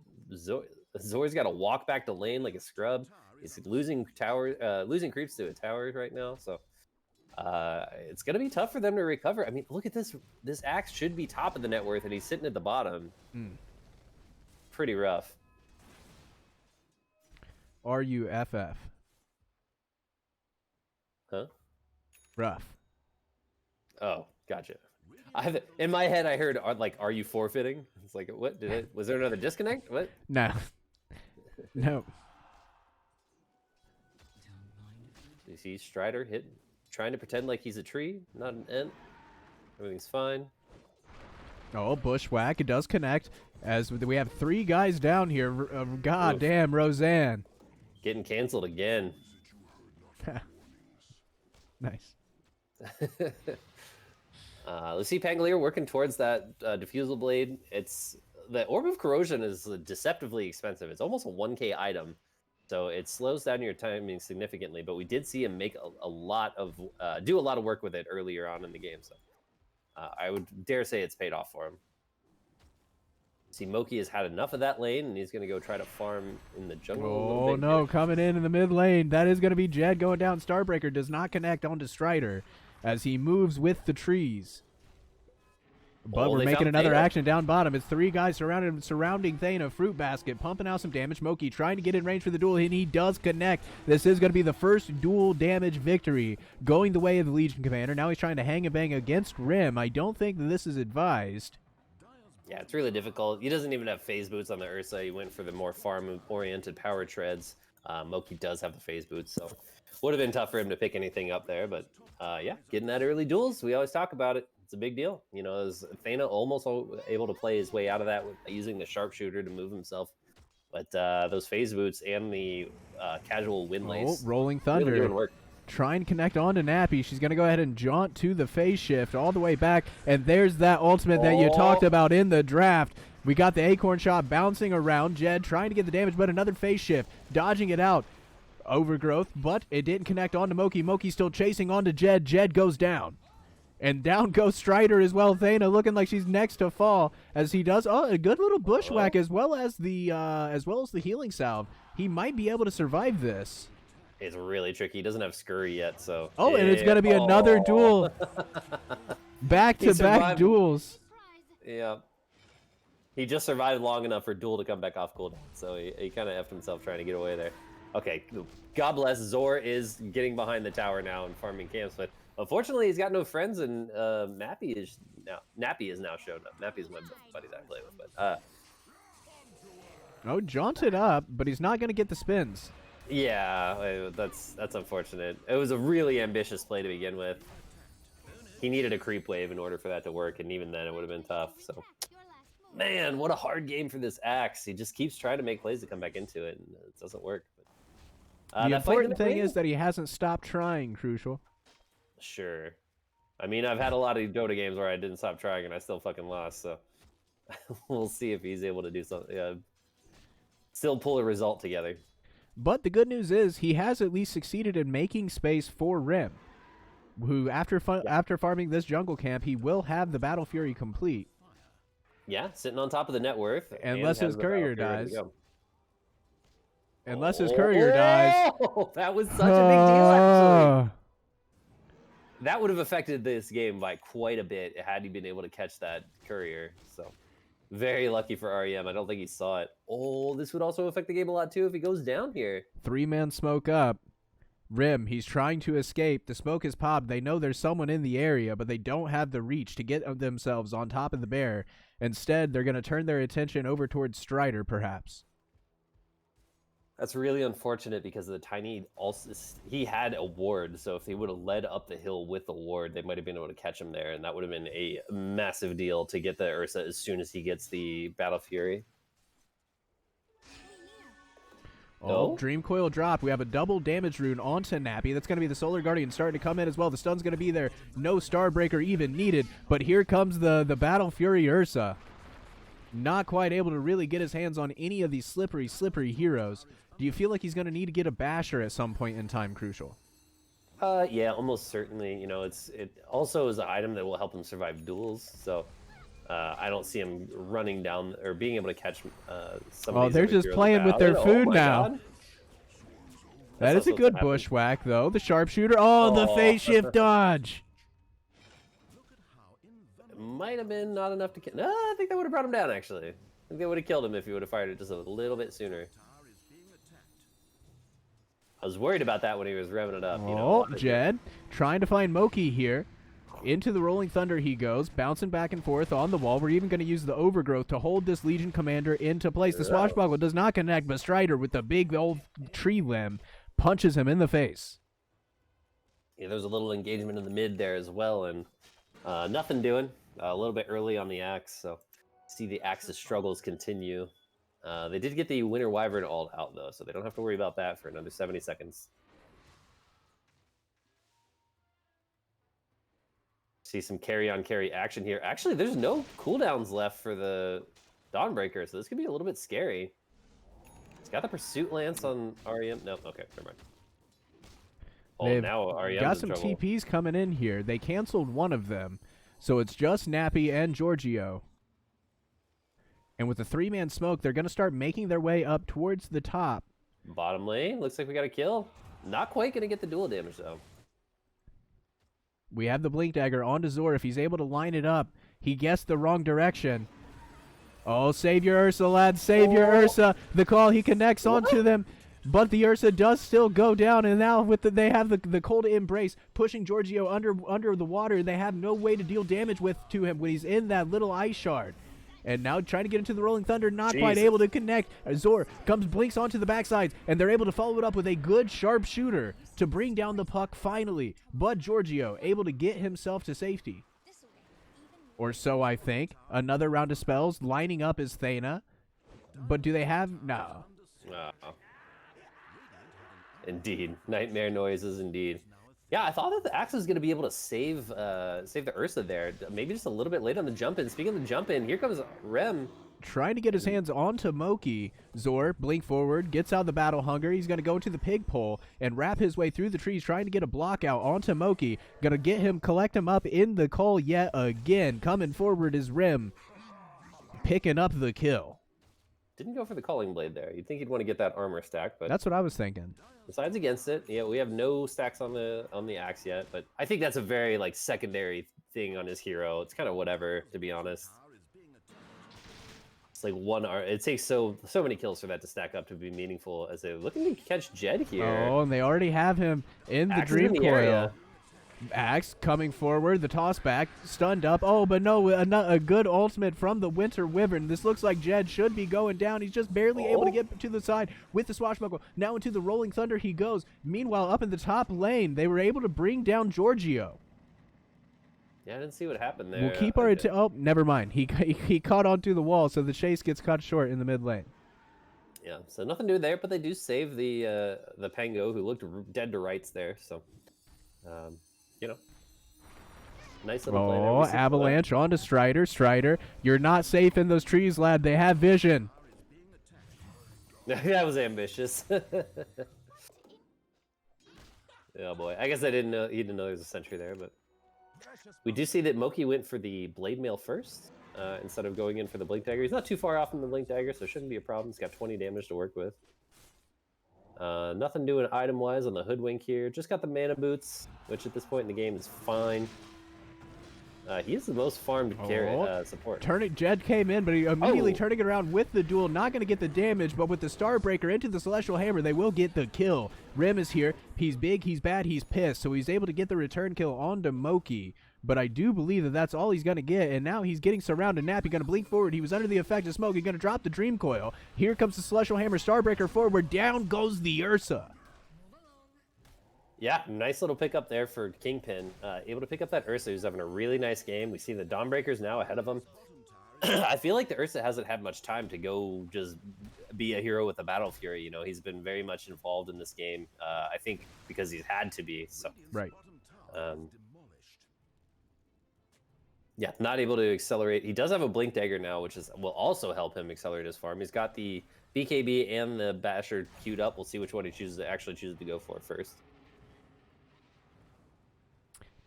Zor's got to walk back to lane like a scrub. He's losing creeps to a tower right now. So. It's gonna be tough for them to recover. I mean, look at this. This Axe should be top of the net worth, and he's sitting at the bottom. Pretty rough. RUFF. Huh? Rough. Oh, gotcha. In my head, I heard like, "Are you forfeiting?" It's like, what? Was there another disconnect? What? No. No. You see Strider trying to pretend like he's a tree, not an ent. Everything's fine. Oh, Bushwhack. It does connect. As we have 3 guys down here. God damn, Roseanne. Getting canceled again. Nice. Let's see Pangolier working towards that diffusal blade. The Orb of Corrosion is deceptively expensive. It's almost a 1k item. So it slows down your timing significantly, but we did see him make a lot of do a lot of work with it earlier on in the game. So I would dare say it's paid off for him. See, Moki has had enough of that lane, and he's going to go try to farm in the jungle. Oh no, coming in the mid lane. That is going to be Jed going down. Starbreaker does not connect onto Strider as he moves with the trees. But we're making another action down bottom. It's 3 guys surrounding Thana. Fruit Basket pumping out some damage. Moki trying to get in range for the duel, and he does connect. This is going to be the first dual damage victory going the way of the Legion Commander. Now he's trying to hang and bang against Rim. I don't think that this is advised. Yeah, it's really difficult. He doesn't even have phase boots on the Ursa. He went for the more farm-oriented power treads. Moki does have the phase boots, so would have been tough for him to pick anything up there. But yeah, getting that early duels, we always talk about it. It's a big deal. You know, is Thana almost able to play his way out of that with using the sharpshooter to move himself But those phase boots and the casual wind lace. Rolling Really Thunder. doing work. Trying to connect onto Nappy. She's going to go ahead and jaunt to the phase shift all the way back. And there's that ultimate that you talked about in the draft. We got the acorn shot bouncing around. Jed trying to get the damage, but another phase shift. Dodging it out. Overgrowth, but it didn't connect onto Moki. Moki still chasing onto Jed. Jed goes down. And down goes Strider as well. Thana looking like she's next to fall as he does a good little bushwhack as well as the healing salve. He might be able to survive this. It's really tricky. He doesn't have Scurry yet, so. Oh, and it's going to be another duel. Back-to-back duels. Yeah. He just survived long enough for duel to come back off cooldown, so he kind of effed himself trying to get away there. Okay, God bless. Zor is getting behind the tower now and farming camps, but unfortunately he's got no friends, and Nappy is now showed up. Nappy is my buddies I play with, but jaunted up, but he's not going to get the spins. Yeah, that's unfortunate. It was a really ambitious play to begin with. He needed a creep wave in order for that to work, and even then it would have been tough. So, man, what a hard game for this Axe. He just keeps trying to make plays to come back into it, and it doesn't work. But, the important thing is that he hasn't stopped trying, Crucial. Sure. I mean, I've had a lot of Dota games where I didn't stop trying, and I still fucking lost, so we'll see if he's able to do something. Still pull a result together. But the good news is he has at least succeeded in making space for Rim, who after farming this jungle camp, he will have the Battle Fury complete. Yeah, sitting on top of the net worth. Unless his courier dies. Unless his courier dies. That was such a big deal, actually. That would have affected this game by quite a bit had he been able to catch that courier. So, very lucky for REM. I don't think he saw it. Oh, this would also affect the game a lot, too, if he goes down here. 3-man smoke up. Rim, he's trying to escape. The smoke is popped. They know there's someone in the area, but they don't have the reach to get themselves on top of the bear. Instead, they're going to turn their attention over towards Strider, perhaps. That's really unfortunate because the Tiny he had a ward, so if he would have led up the hill with the ward, they might have been able to catch him there, and that would have been a massive deal to get the Ursa as soon as he gets the Battle Fury. Oh, Dream Coil drop. We have a double damage rune onto Nappy. That's going to be the Solar Guardian starting to come in as well. The stun's going to be there. No Starbreaker even needed, but here comes the Battle Fury Ursa. Not quite able to really get his hands on any of these slippery heroes. Do you feel like he's going to need to get a basher at some point in time, Crucial? Yeah, almost certainly. You know, it also is an item that will help him survive duels. So I don't see him running down or being able to catch somebody. Oh, they're just playing with their food now. God. That is a good bushwhack, though. The sharpshooter. Oh, the phase shift dodge. It might have been not enough to kill. No, I think that would have brought him down, actually. I think they would have killed him if he would have fired it just a little bit sooner. I was worried about that when he was revving it up. You know, Jed trying to find Moki here. Into the Rolling Thunder he goes, bouncing back and forth on the wall. We're even going to use the Overgrowth to hold this Legion Commander into place. The Swashbuckle does not connect, but Strider with the big old tree limb punches him in the face. Yeah, there's a little engagement in the mid there as well, and nothing doing. A little bit early on the Axe, so see the Axe's struggles continue. They did get the Winter Wyvern ult out, though, so they don't have to worry about that for another 70 seconds. See some carry-on-carry action here. Actually, there's no cooldowns left for the Dawnbreaker, so this could be a little bit scary. It's got the Pursuit Lance on REM. Nope, okay, never mind. Oh, They've now REM got some TPs coming in here. They canceled one of them, so it's just Nappy and Giorgio. And with the 3-man smoke, they're going to start making their way up towards the top. Bottom lane, looks like we got a kill. Not quite going to get the dual damage, though. We have the Blink Dagger onto Zor. If he's able to line it up, he guessed the wrong direction. Oh, save your Ursa, lads. Save your Ursa. The call, he connects onto them. But the Ursa does still go down, and now with they have the cold embrace, pushing Giorgio under the water. They have no way to deal damage to him when he's in that little ice shard. And now trying to get into the Rolling Thunder, not quite able to connect. Zor blinks onto the backside, and they're able to follow it up with a good sharpshooter to bring down the puck finally. But Giorgio able to get himself to safety. Or so I think. Another round of spells. Lining up is Thana. But do they have no? Indeed, nightmare noises. Indeed. Yeah, I thought that the Axe was going to be able to save the Ursa there. Maybe just a little bit late on the jump in. Speaking of the jump in, here comes Rem. Trying to get his hands onto Moki. Zor, blink forward, gets out the battle hunger. He's going to go to the pig pole and wrap his way through the trees, trying to get a block out onto Moki. Going to get him, collect him up in the call yet again. Coming forward is Rim, picking up the kill. Didn't go for the calling blade there. You'd think he'd want to get that armor stack, but that's what I was thinking. Decides against it. Yeah, we have no stacks on the Axe yet, but I think that's a very like secondary thing on his hero. It's kind of whatever, to be honest. It's like one arm. It takes so many kills for that to stack up to be meaningful. As they're looking to catch Jed here. Oh, and they already have him in the Axe dream in the coil. area. Axe coming forward, the toss back, stunned up. Oh, but no, a good ultimate from the Winter Wyvern. This looks like Jed should be going down. He's just barely able to get to the side with the swashbuckle. Now into the Rolling Thunder he goes. Meanwhile, up in the top lane, they were able to bring down Giorgio. Yeah, I didn't see what happened there. We'll keep our oh, never mind. He caught onto the wall, so the chase gets cut short in the mid lane. Yeah, so nothing to do there, but they do save the Pango, who looked dead to rights there. So, you know, nice little play there. Oh, Avalanche onto Strider. Strider, you're not safe in those trees, lad. They have vision. That was ambitious. Oh boy, I guess I didn't know. He didn't know there was a sentry there, but we do see that Moki went for the blade mail first instead of going in for the blink dagger. He's not too far off from the blink dagger, so it shouldn't be a problem. He's got 20 damage to work with. Nothing doing item-wise on the Hoodwink here. Just got the mana boots, which at this point in the game is fine. He is the most farmed support. Jed came in, but he immediately turning it around with the duel. Not going to get the damage, but with the Starbreaker into the Celestial Hammer, they will get the kill. Rim is here. He's big, he's bad, he's pissed. So he's able to get the return kill onto Moki. But I do believe that that's all he's going to get. And now he's getting surrounded. Nappy going to blink forward. He was under the effect of smoke. He's going to drop the Dream Coil. Here comes the Celestial Hammer. Starbreaker forward. Down goes the Ursa. Yeah, nice little pickup there for Kingpin. Able to pick up that Ursa, who's having a really nice game. We see the Dawnbreakers now ahead of him. I feel like the Ursa hasn't had much time to go just be a hero with the Battle Fury. You know, he's been very much involved in this game. I think because he's had to be. So right. Yeah, not able to accelerate. He does have a Blink Dagger now, which will also help him accelerate his farm. He's got the BKB and the Basher queued up. We'll see which one he actually chooses to go for first.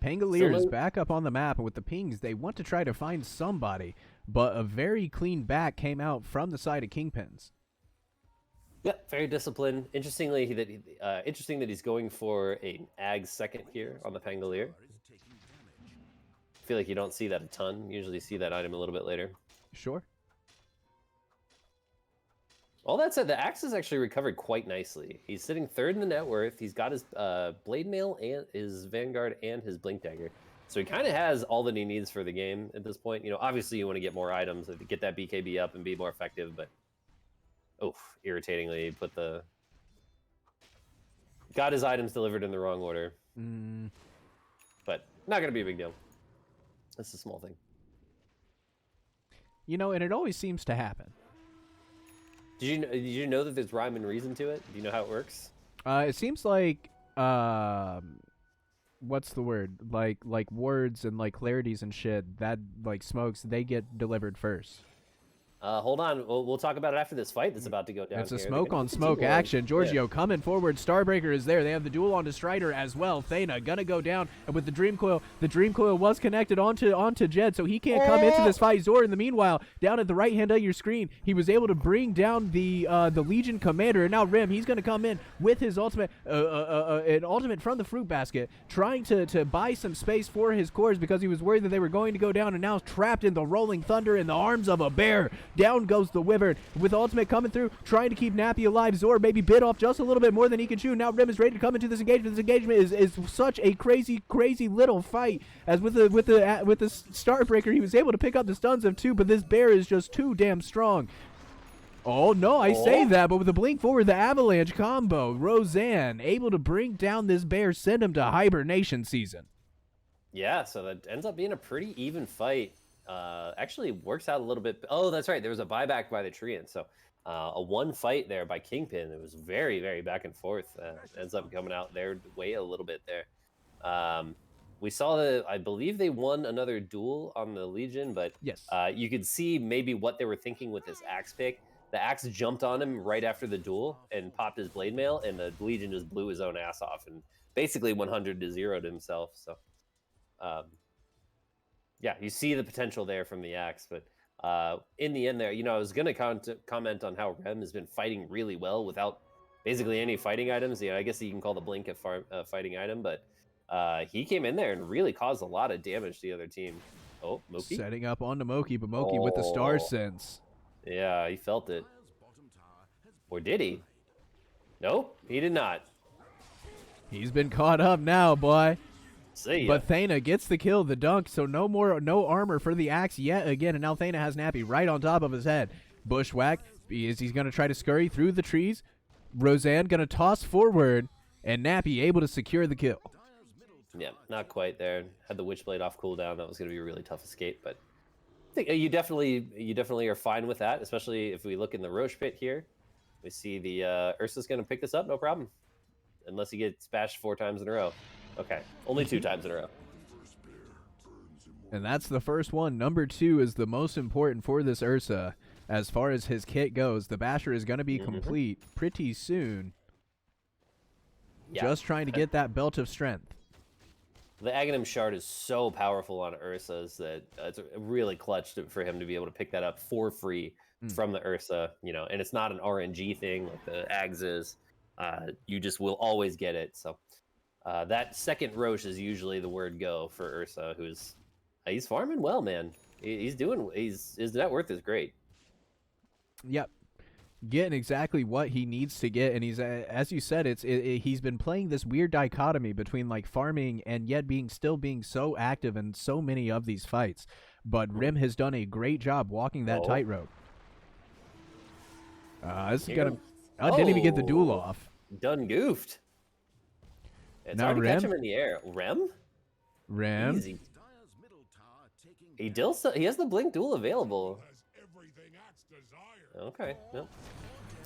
Pangolier is back up on the map, and with the pings, they want to try to find somebody, but a very clean back came out from the side of Kingpins. Yeah, very disciplined. Interesting that he's going for an Ag second here on the Pangolier. I feel like you don't see that a ton. You usually see that item a little bit later. Sure. All that said, the Axe has actually recovered quite nicely. He's sitting third in the net worth. He's got his Blade Mail and his Vanguard and his Blink Dagger. So he kind of has all that he needs for the game at this point. You know, obviously you want to get more items to get that BKB up and be more effective, but irritatingly got his items delivered in the wrong order. But not going to be a big deal. That's a small thing. You know, and it always seems to happen. Did you know that there's rhyme and reason to it? Do you know how it works? It seems like what's the word? Like words and like clarities and shit that like smokes, they get delivered first. Hold on. We'll talk about it after this fight that's about to go down. It's a smoke on smoke action. Giorgio coming forward. Starbreaker is there. They have the duel onto Strider as well. Thana gonna go down, and with the Dream Coil was connected onto Jed, so he can't come into this fight. Zor, in the meanwhile, down at the right hand of your screen, he was able to bring down the Legion Commander, and now Rim, he's gonna come in with his ultimate, an ultimate from the Fruit Basket, trying to buy some space for his cores because he was worried that they were going to go down, and now trapped in the Rolling Thunder in the arms of a bear. Down goes the Wyvern with ultimate coming through, trying to keep Nappy alive. Zor maybe bit off just a little bit more than he can chew. Now Rim is ready to come into this engagement. This engagement is such a crazy little fight. As with the Starbreaker, he was able to pick up the stuns of 2, but this bear is just too damn strong. Oh no, I say that, but with the blink forward, the Avalanche combo, Roseanne able to bring down this bear, send him to hibernation season. Yeah, so that ends up being a pretty even fight. Actually works out a little bit. Oh, that's right. There was a buyback by the Treant. So A one fight there by Kingpin. It was very, very back and forth. Ends up coming out their way a little bit there. We saw I believe they won another duel on the Legion, but Yes. you could see maybe what they were thinking with this axe pick. The axe jumped on him right after the duel and popped his blade mail, and the Legion just blew his own ass off and basically 100-0'd himself. So, yeah, you see the potential there from the axe, but in the end there, I was going to comment on how Rem has been fighting really well without basically any fighting items. I guess you can call the blink a fighting item, but he came in there and really caused a lot of damage to the other team. Oh, Moki. Setting up onto Moki, but Moki with the star sense. Yeah, he felt it. Or did he? Nope, he did not. He's been caught up now, boy. See ya. But Thana gets the kill, the dunk, so no armor for the axe yet again, and now Thana has Nappy right on top of his head. Bushwhack, he's going to try to scurry through the trees. Roseanne going to toss forward, and Nappy able to secure the kill. Yeah, not quite there. Had the Witchblade off cooldown. That was going to be a really tough escape, but I think you definitely are fine with that, especially if we look in the Roche pit here. We see the Ursa's going to pick this up, no problem. Unless he gets bashed 4 times in a row. Okay, only 2 times in a row. And that's the first one. Number 2 is the most important for this Ursa. As far as his kit goes, the Basher is going to be complete pretty soon. Yeah. Just trying to get that belt of strength. The Aghanim Shard is so powerful on Ursa's that it's really clutch for him to be able to pick that up for free from the Ursa, and it's not an RNG thing like the Ags is. You just will always get it. So that second Roche is usually the word go for Ursa, he's farming well, man. His net worth is great. Yep. Getting exactly what he needs to get, and he's as you said, he's been playing this weird dichotomy between like farming and yet still being so active in so many of these fights. But Rim has done a great job walking that tightrope. This is gonna. Didn't even get the duel off. Done goofed. It's hard to catch him in the air. Rem. Easy. He has the blink duel available. Okay. Nope.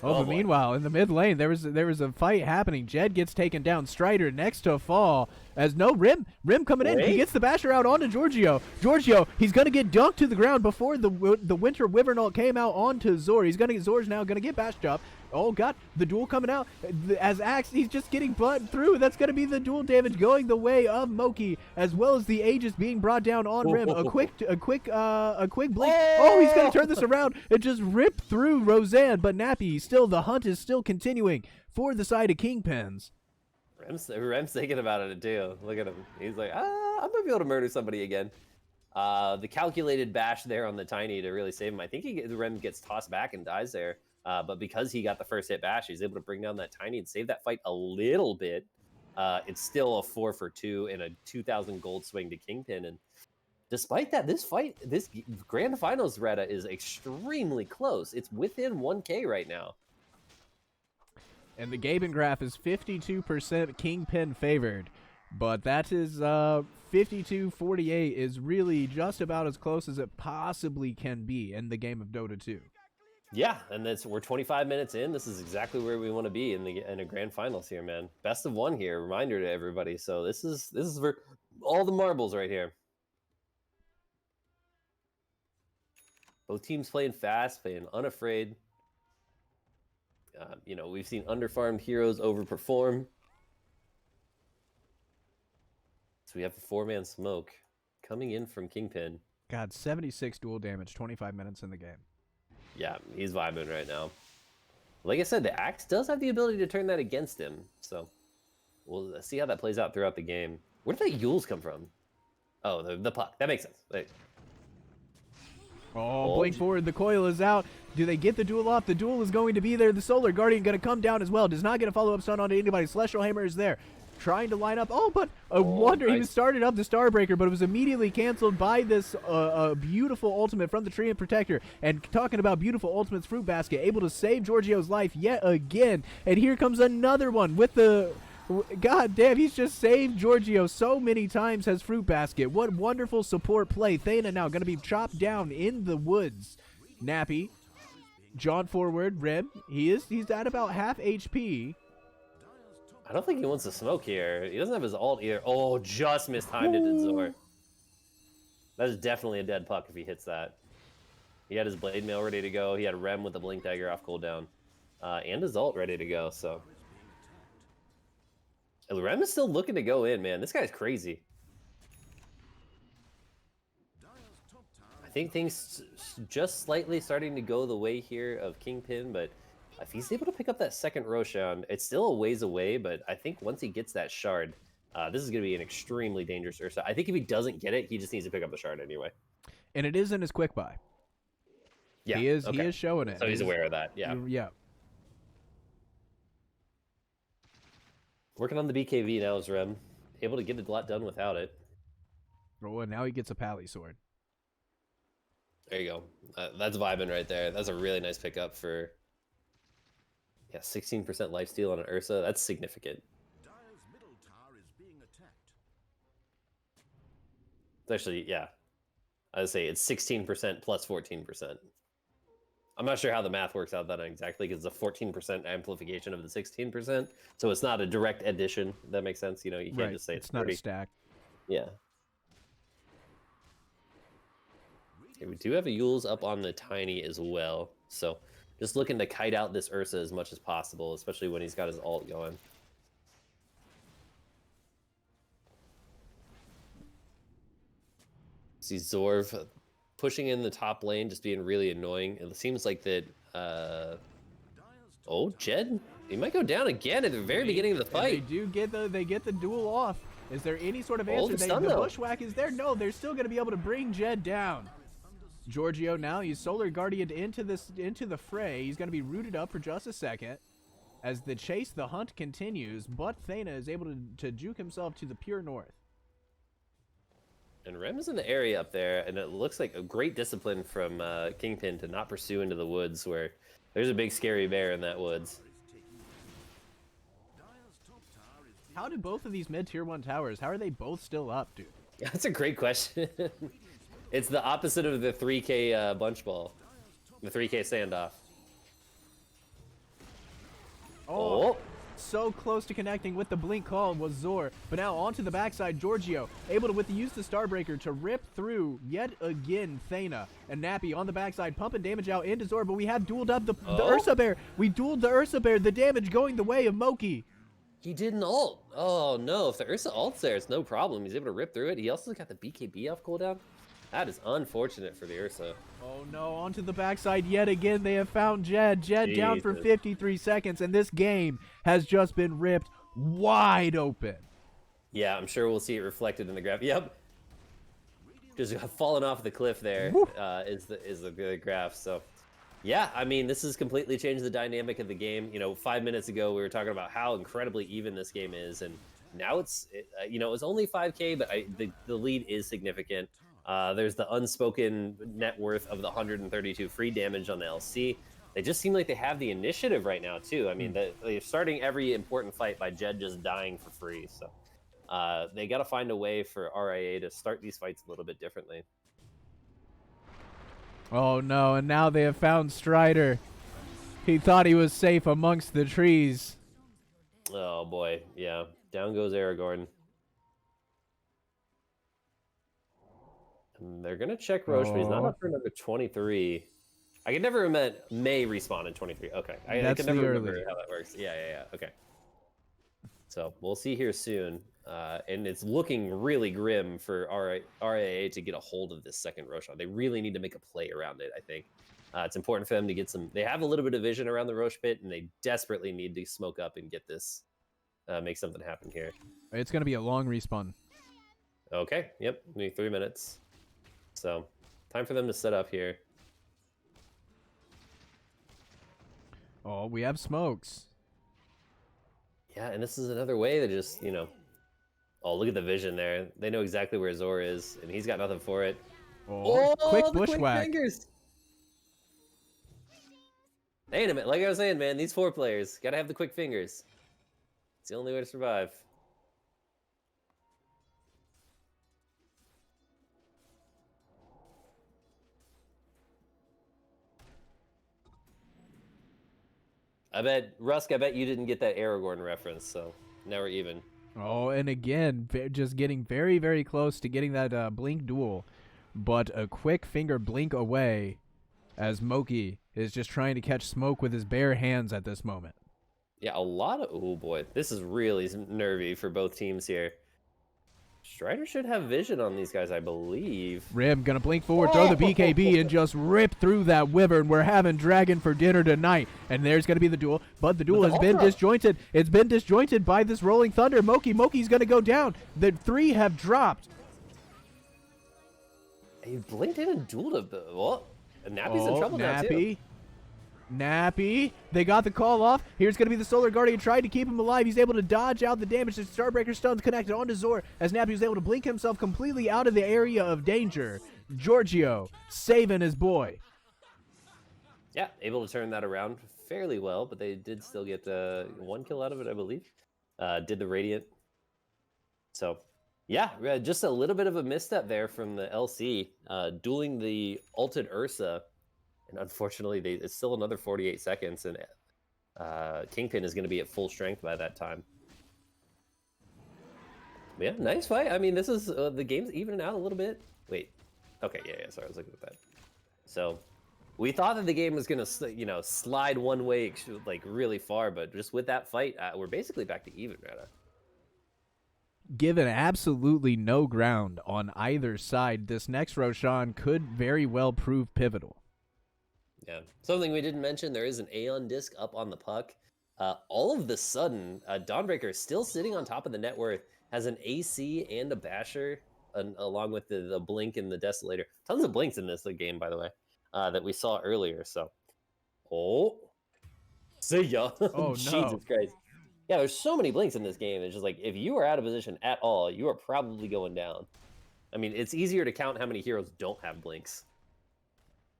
But meanwhile, in the mid lane, there was a fight happening. Jed gets taken down. Strider next to fall. As Rim coming in. He gets the basher out onto Giorgio. He's gonna get dunked to the ground before the Winter Wyvern ult came out onto Zor. Zor's now gonna get bashed up. Oh god, the duel coming out as Axe. He's just getting butt through. That's gonna be the duel damage going the way of Moki, as well as the Aegis being brought down on Rim. A quick blink. Oh, he's gonna turn this around and just rip through Roseanne. But Nappy, still the hunt is still continuing for the side of Kingpins. Rem's thinking about it too. Look at him. He's like, I'm gonna be able to murder somebody again. The calculated bash there on the Tiny to really save him. I think Rem gets tossed back and dies there. But because he got the first hit bash, he's able to bring down that Tiny and save that fight a little bit. It's still a 4 for 2 and a 2,000 gold swing to Kingpin. And despite that, this grand finals, Rada, is extremely close. It's within 1K right now. And the Gaben graph is 52% Kingpin favored. But that is 52-48 is really just about as close as it possibly can be in the game of Dota 2. Yeah, and we're 25 minutes in. This is exactly where we want to be in a grand finals here, man. Best of 1 here. Reminder to everybody. So this is for all the marbles right here. Both teams playing fast, playing unafraid. We've seen underfarmed heroes overperform. So we have a 4-man smoke coming in from Kingpin. God, 76 duel damage, 25 minutes in the game. Yeah, he's vibing right now. Like I said, the Axe does have the ability to turn that against him. So we'll see how that plays out throughout the game. Where did that Yules come from? Oh, the puck. That makes sense. Wait. Oh, blink forward. The coil is out. Do they get the duel off? The duel is going to be there. The Solar Guardian going to come down as well. Does not get a follow-up stun onto anybody. Celestial Hammer is there. Trying to line up. Oh, but I wonder nice. He was started up the Starbreaker, but it was immediately canceled by this beautiful ultimate from the Treant Protector. And talking about beautiful ultimates, Fruit Basket able to save Giorgio's life yet again. And here comes another one with the... God damn, he's just saved Giorgio so many times as Fruit Basket. What wonderful support play. Thana now going to be chopped down in the woods. Nappy John forward, Rem. He's at about half HP. I don't think he wants to smoke here. He doesn't have his ult either. Oh, just mistimed it, Zor. That is definitely a dead puck if he hits that. He had his blade mail ready to go. He had Rem with the blink dagger off cooldown. And his ult ready to go, so. And Rem is still looking to go in, man. This guy's crazy. I think things just slightly starting to go the way here of Kingpin, but if he's able to pick up that second Roshan, it's still a ways away, but I think once he gets that shard, this is going to be an extremely dangerous Ursa. I think if he doesn't get it, he just needs to pick up the shard anyway. And it is in his quick buy. Yeah, he is showing it. So he's aware of that, yeah. Yeah. Working on the BKV now is Rem. Able to get a lot done without it. Oh, and now he gets a Pally sword. There you go. That's vibing right there. That's a really nice pickup for... Yeah, 16% lifesteal on an Ursa. That's significant. Dire's middle tower is being attacked. It's actually, yeah. I would say it's 16% plus 14%. I'm not sure how the math works out that exactly because it's a 14% amplification of the 16%. So it's not a direct addition. That makes sense. You know, you can't just say it's not a stack. Yeah. Okay, we do have a Yules up on the Tiny as well. So just looking to kite out this Ursa as much as possible, especially when he's got his ult going. See Zorv pushing in the top lane, just being really annoying. It seems like that... Oh, Jed? He might go down again at the very beginning of the fight. They get the duel off. Is there any sort of Oh, answer? the stun, though. Bushwhack is there? No, they're still going to be able to bring Jed down. Giorgio now, he's Solar Guardian into the fray. He's going to be rooted up for just a second. As the chase, the hunt continues, but Thana is able to juke himself to the pure north. And Rem is in the area up there, and it looks like a great discipline from Kingpin to not pursue into the woods where there's a big scary bear in that woods. How do both of these mid-tier 1 towers, how are they both still up, dude? That's a great question. It's the opposite of the 3K bunch ball. The 3K standoff. Oh, so close to connecting with the blink call was Zor. But now onto the backside, Giorgio, able to use the Starbreaker to rip through yet again Thana. And Nappy on the backside, pumping damage out into Zor, but we have dueled up the Ursa Bear. We dueled the Ursa Bear, the damage going the way of Moki. He didn't ult. Oh no, if the Ursa ults there, it's no problem. He's able to rip through it. He also got the BKB off cooldown. That is unfortunate for the Ursa. Oh no, onto the backside yet again. They have found Jed. Jed down for 53 seconds, and this game has just been ripped wide open. Yeah, I'm sure we'll see it reflected in the graph. Yep. Just falling off the cliff there is the graph. So, yeah, I mean, this has completely changed the dynamic of the game. You know, 5 minutes ago, we were talking about how incredibly even this game is, and now it's, you know, it's only 5K, but the lead is significant. There's the unspoken net worth of the 132 free damage on the LC. They just seem like they have the initiative right now, too. I mean, they're starting every important fight by Jed just dying for free. So they got to find a way for RIA to start these fights a little bit differently. Oh, no, and now they have found Strider. He thought he was safe amongst the trees. Oh, boy. Yeah. Down goes Aragorn. They're going to check Roche, but he's not up for number 23. I can never remember May respawn in 23. Okay. I can never remember how that works. Yeah. Okay. So we'll see here soon. And it's looking really grim for RIA to get a hold of this second Roshan. They really need to make a play around it, I think. It's important for them to get some... They have a little bit of vision around the Roche pit, and they desperately need to smoke up and get this... make something happen here. It's going to be a long respawn. Okay. Yep. Maybe 3 minutes. So, time for them to set up here. Oh, we have smokes. Yeah, and this is another way to just, you know... Oh, look at the vision there. They know exactly where Zor is, and he's got nothing for it. Oh, quick bushwhack. Quick fingers. Ain't a minute. Like I was saying, man, these 4 players gotta have the quick fingers. It's the only way to survive. I bet Rusk. I bet you didn't get that Aragorn reference. So now we're even. Oh, and again, just getting very, very close to getting that blink duel, but a quick finger blink away as Moki is just trying to catch smoke with his bare hands at this moment. Yeah, a lot of... Oh, boy. This is really nervy for both teams here. Strider should have vision on these guys, I believe. Rim gonna blink forward, throw the BKB, and just rip through that Wyvern. We're having Dragon for dinner tonight. And there's gonna be the duel, but the duel has been disjointed. It's been disjointed by this Rolling Thunder. Moki's gonna go down. The 3 have dropped. He blinked in and dueled a bit. What? Nappy's in trouble now, too. Nappy, they got the call off. Here's going to be the Solar Guardian trying to keep him alive. He's able to dodge out the damage. The Starbreaker Stone's connected onto Zor as Nappy was able to blink himself completely out of the area of danger. Giorgio saving his boy. Yeah, able to turn that around fairly well, but they did still get 1 kill out of it, I believe. Did the Radiant. So, yeah, just a little bit of a misstep there from the LC. Dueling the ulted Ursa. And unfortunately, it's still another 48 seconds, and KINGPIN is going to be at full strength by that time. Yeah, nice fight. I mean, this is the game's evening out a little bit. Wait, okay, yeah. Sorry, I was looking at that. So we thought that the game was going to, slide one way like really far, but just with that fight, we're basically back to even, Rada. Given absolutely no ground on either side, this next Roshan could very well prove pivotal. Yeah. Something we didn't mention, there is an Aeon disc up on the puck. All of the sudden, Dawnbreaker is still sitting on top of the net worth, has an AC and a Basher, along with the Blink and the Desolator. Tons of Blinks in this game, by the way, that we saw earlier. So, see ya. Oh, Jesus no. Christ. Yeah, there's so many Blinks in this game. It's just like, if you are out of position at all, you are probably going down. I mean, it's easier to count how many heroes don't have Blinks.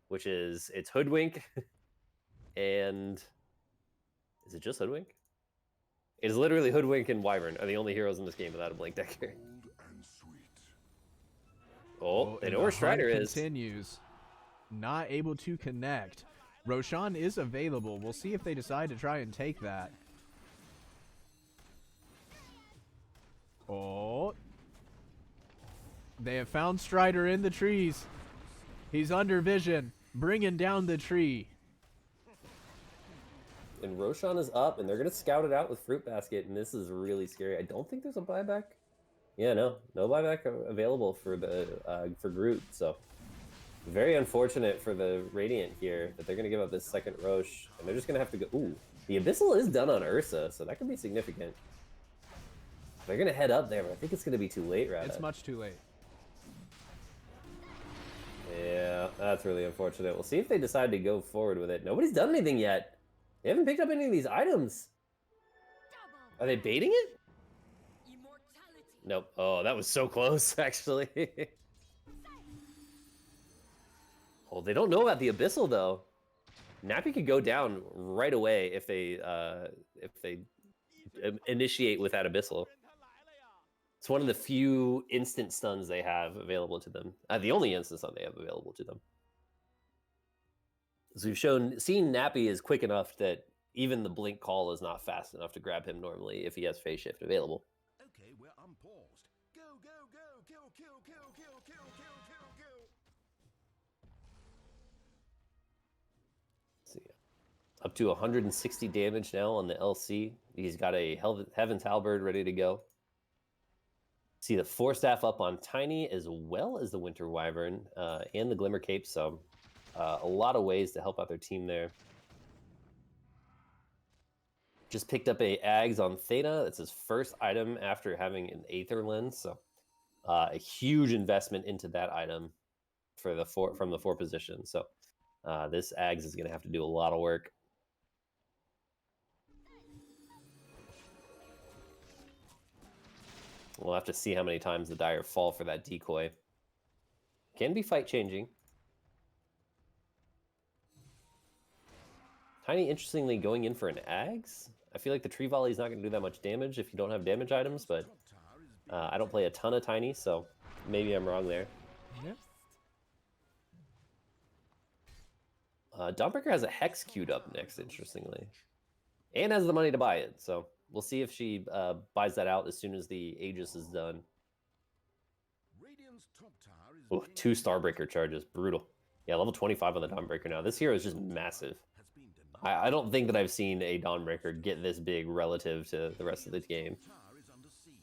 Which is, it's Hoodwink, and is it just Hoodwink? It is literally Hoodwink and Wyvern are the only heroes in this game without a Blink decker. Oh, they know where Strider is. Continues, not able to connect. Roshan is available. We'll see if they decide to try and take that. Oh, they have found Strider in the trees. He's under vision. Bringing down the tree. And Roshan is up, and they're going to scout it out with Fruit Basket, and this is really scary. I don't think there's a buyback. Yeah, no buyback available for the for Groot, so very unfortunate for the Radiant here that they're going to give up this second Rosh, and they're just going to have to go... Ooh, the Abyssal is done on Ursa, so that could be significant. They're going to head up there, but I think it's going to be too late, Rada. It's much too late. Yeah, that's really unfortunate. We'll see if they decide to go forward with it. Nobody's done anything yet. They haven't picked up any of these items. Are they baiting it? Nope. Oh, that was so close, actually. Oh, they don't know about the Abyssal, though. Nappy could go down right away if they initiate with that Abyssal. It's one of the few instant stuns they have available to them. The only instant stun they have available to them. As we've seen Nappy is quick enough that even the Blink call is not fast enough to grab him normally if he has Phase Shift available. Okay, we're unpaused. Go, go, go, kill. Let's see. Up to 160 damage now on the LC. He's got a Heaven's Halberd ready to go. See the Force Staff up on Tiny as well as the Winter Wyvern and the Glimmer Cape. So a lot of ways to help out their team there. Just picked up a Ags on Theta. That's his first item after having an Aether Lens. So a huge investment into that item for the from the 4 position. So this Ags is going to have to do a lot of work. We'll have to see how many times the Dire fall for that decoy. Can be fight changing. Tiny, interestingly, going in for an Ags. I feel like the Tree Volley is not going to do that much damage if you don't have damage items, but I don't play a ton of Tiny, so maybe I'm wrong there. Yep. Dawnbreaker has a Hex queued up next, interestingly. and has the money to buy it. So we'll see if she buys that out as soon as the Aegis is done. Radiant's top tower is Ooh, being 2 Starbreaker charges, brutal. Yeah, level 25 on the Dawnbreaker now. This hero is just massive. has been denied. I don't think that I've seen a Dawnbreaker get this big relative to the rest of the game. Tower is under siege.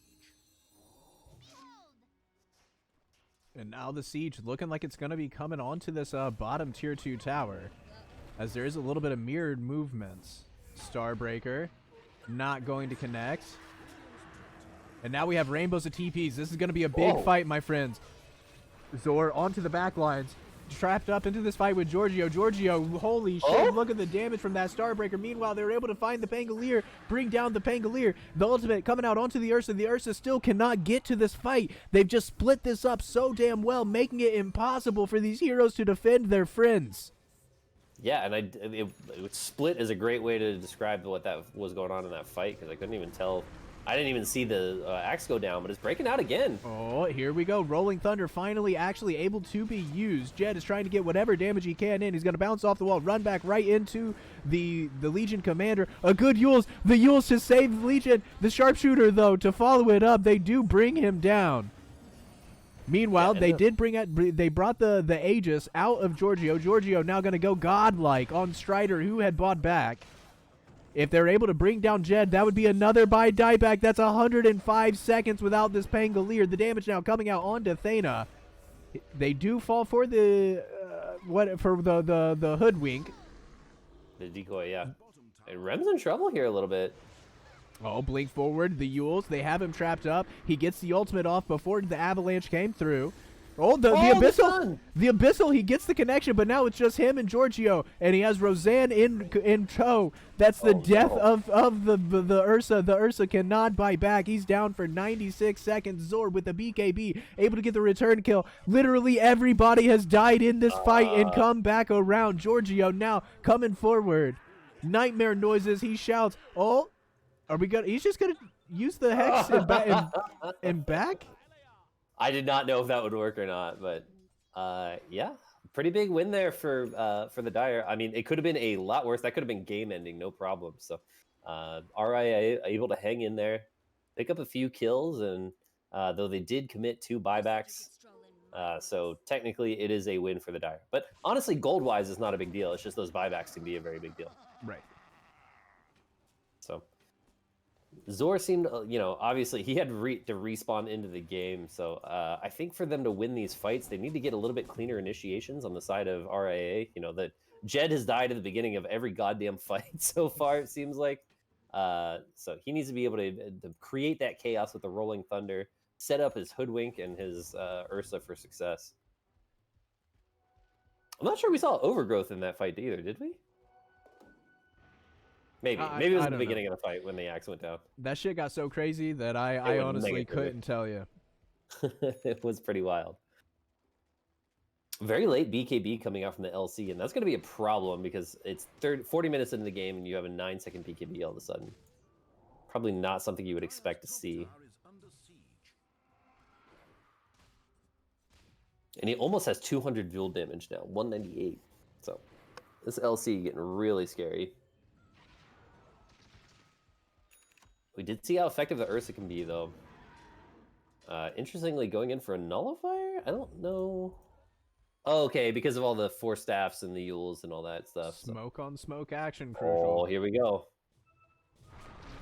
And now the siege looking like it's going to be coming onto this bottom tier 2 tower, as there is a little bit of mirrored movements. Starbreaker not going to connect. And now we have rainbows of TPs. This is going to be a big Whoa. fight, my friends. Zor onto the back lines. Trapped up into this fight with Giorgio. Giorgio, holy shit, look at the damage from that Starbreaker. Meanwhile, they were able to find the Pangolier, bring down the Pangolier. The ultimate coming out onto the Ursa. The Ursa still cannot get to this fight. They've just split this up so damn well, making it impossible for these heroes to defend their friends. Yeah, and it split is a great way to describe what that was going on in that fight, because I couldn't even tell. I didn't even see the axe go down, but it's breaking out again. Oh, here we go. Rolling Thunder finally actually able to be used. Jed is trying to get whatever damage he can in. He's going to bounce off the wall, run back right into the Legion commander. A good Yules. The Yules to save the Legion. The sharpshooter, though, to follow it up, they do bring him down. Meanwhile, Yeah, they brought the Aegis out of Giorgio. Giorgio now going to go godlike on Strider, who had bought back. If they're able to bring down Jed, that would be another buy dieback. That's 105 seconds without this Pangolier. The damage now coming out onto Thana. They do fall for the the hoodwink. The decoy, yeah. And Rem's in trouble here a little bit. Oh, blink forward. The Yules, they have him trapped up. He gets the ultimate off before the avalanche came through. Oh, the Abyssal! The Abyssal, he gets the connection, but now it's just him and Giorgio, and he has Roseanne in tow. That's the death of the Ursa. The Ursa cannot buy back. He's down for 96 seconds. Zor with the BKB, able to get the return kill. Literally everybody has died in this fight and come back around. Giorgio now coming forward. Nightmare noises, he shouts, oh, are we gonna, he's just gonna use the Hex and back? I did not know if that would work or not, but yeah, pretty big win there for the Dire. I mean, it could have been a lot worse. That could have been game ending, no problem. So RIA able to hang in there, pick up a few kills, and though they did commit 2 buybacks, so technically it is a win for the Dire. But honestly, gold wise is not a big deal. It's just those buybacks can be a very big deal. Right. So Zor seemed, obviously he had to respawn into the game. So I think for them to win these fights, they need to get a little bit cleaner initiations on the side of RIA. That Jed has died at the beginning of every goddamn fight so far, it seems like. So he needs to be able to create that chaos with the Rolling Thunder, set up his Hoodwink and his Ursa for success. I'm not sure we saw Overgrowth in that fight either, did we? Maybe it was at the beginning of the fight when the axe went down. That shit got so crazy that I honestly couldn't tell you. It was pretty wild. Very late BKB coming out from the LC, and that's going to be a problem because it's 40 minutes into the game and you have a 9-second BKB all of a sudden. Probably not something you would expect to see. And he almost has 200 Vul damage now, 198. So this LC getting really scary. We did see how effective the Ursa can be, though. Interestingly, going in for a Nullifier? I don't know. Oh, okay, because of all the 4 staffs and the Yules and all that stuff. Smoke on smoke action, crucial. Oh, here we go.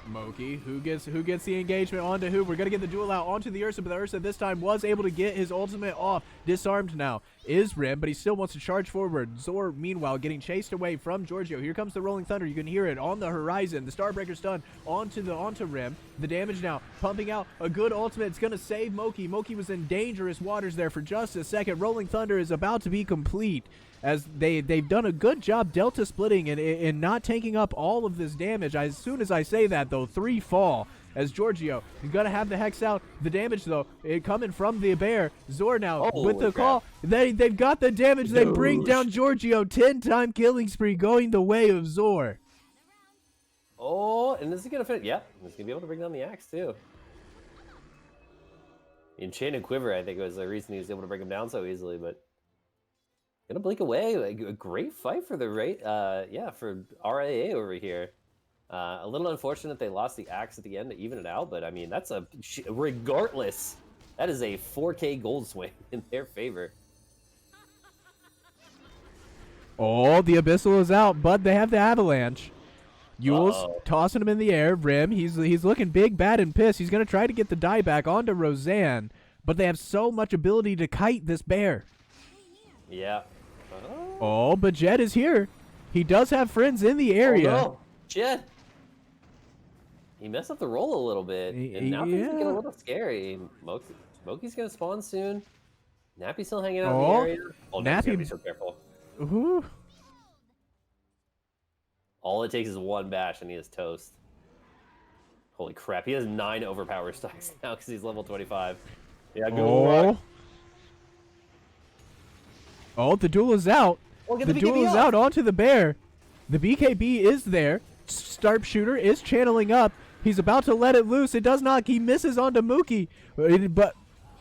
Moki, who gets the engagement onto who? We're gonna get the duel out onto the Ursa, but the Ursa this time was able to get his ultimate off. Disarmed now is Rim, but he still wants to charge forward. Zor, meanwhile, getting chased away from Giorgio. Here comes the Rolling Thunder. You can hear it on the horizon. The Starbreaker stun onto Rim. The damage now pumping out a good ultimate. It's gonna save Moki. Moki was in dangerous waters there for just a second. Rolling Thunder is about to be complete, as they've done a good job delta splitting and not taking up all of this damage. As soon as I say that, though, 3 fall as Giorgio is going to have the Hex out. The damage, though, coming from the bear. Zor now with the call. They've got the damage. They bring down Giorgio. 10-time killing spree going the way of Zor. Oh, and this is going to fit. Yeah, he's going to be able to bring down the axe, too. Enchanted Quiver, I think, was the reason he was able to bring him down so easily, but gonna blink away. A great fight for the for RIA over here. A little unfortunate they lost the axe at the end to even it out, but I mean, that's regardless, that is a 4K gold swing in their favor. Oh, the Abyssal is out, but they have the Avalanche. Yule's Uh-oh. tossing him in the air. Rim, he's looking big, bad, and pissed. He's going to try to get the die back onto Roseanne, but they have so much ability to kite this bear. Yeah. Oh, but Jed is here. He does have friends in the area. Oh, no. Jed. He messed up the roll a little bit, and now things are getting a little scary. Moki's going to spawn soon. Nappy's still hanging out in the area. Oh, Nappy's got to be so careful. Ooh. All it takes is one bash, and he is toast. Holy crap, he has 9 overpower stacks now because he's level 25. Yeah, go. Oh, the duel is out. Oh, the duel is out onto the bear. The BKB is there. Sharpshooter is channeling up. He's about to let it loose. It does not. He misses onto Mookie, but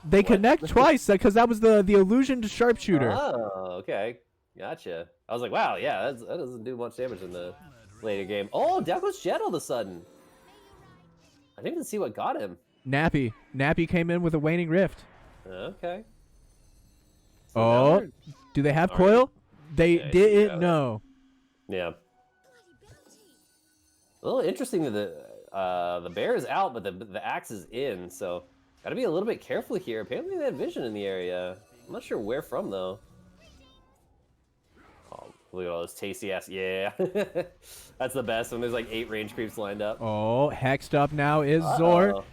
they connect twice because that was the illusion to Sharpshooter. Oh, okay. Gotcha. I was like, wow, yeah, that doesn't do much damage in the later game. Oh, down goes Jet all of a sudden. I didn't even see what got him. Nappy came in with a waning rift. Okay. So do they have coil? They didn't know. Yeah. A little interesting that the bear is out, but the axe is in, so gotta be a little bit careful here. Apparently they have vision in the area. I'm not sure where from though. Oh, look at all those tasty ass. Yeah. That's the best when there's like 8 range creeps lined up. Oh, hexed up now is Zor.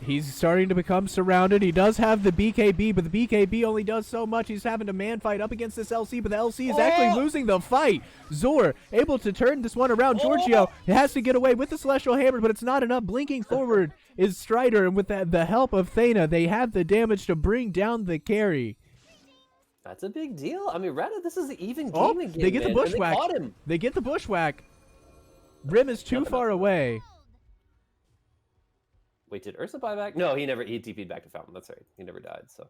He's starting to become surrounded. He does have the BKB, but the BKB only does so much. He's having to man fight up against this LC, but the LC is actually losing the fight. Zor able to turn this one around. Giorgio has to get away with the Celestial Hammer, but it's not enough. Blinking forward is Strider, and with the help of Thana, they have the damage to bring down the carry. That's a big deal. I mean, Rada, this is an even game again. They get the bushwhack. They caught him. They get the bushwhack. Rim is too far away. Wait, did Ursa buy back? No, he TP'd back to Fountain. That's right. He never died, so.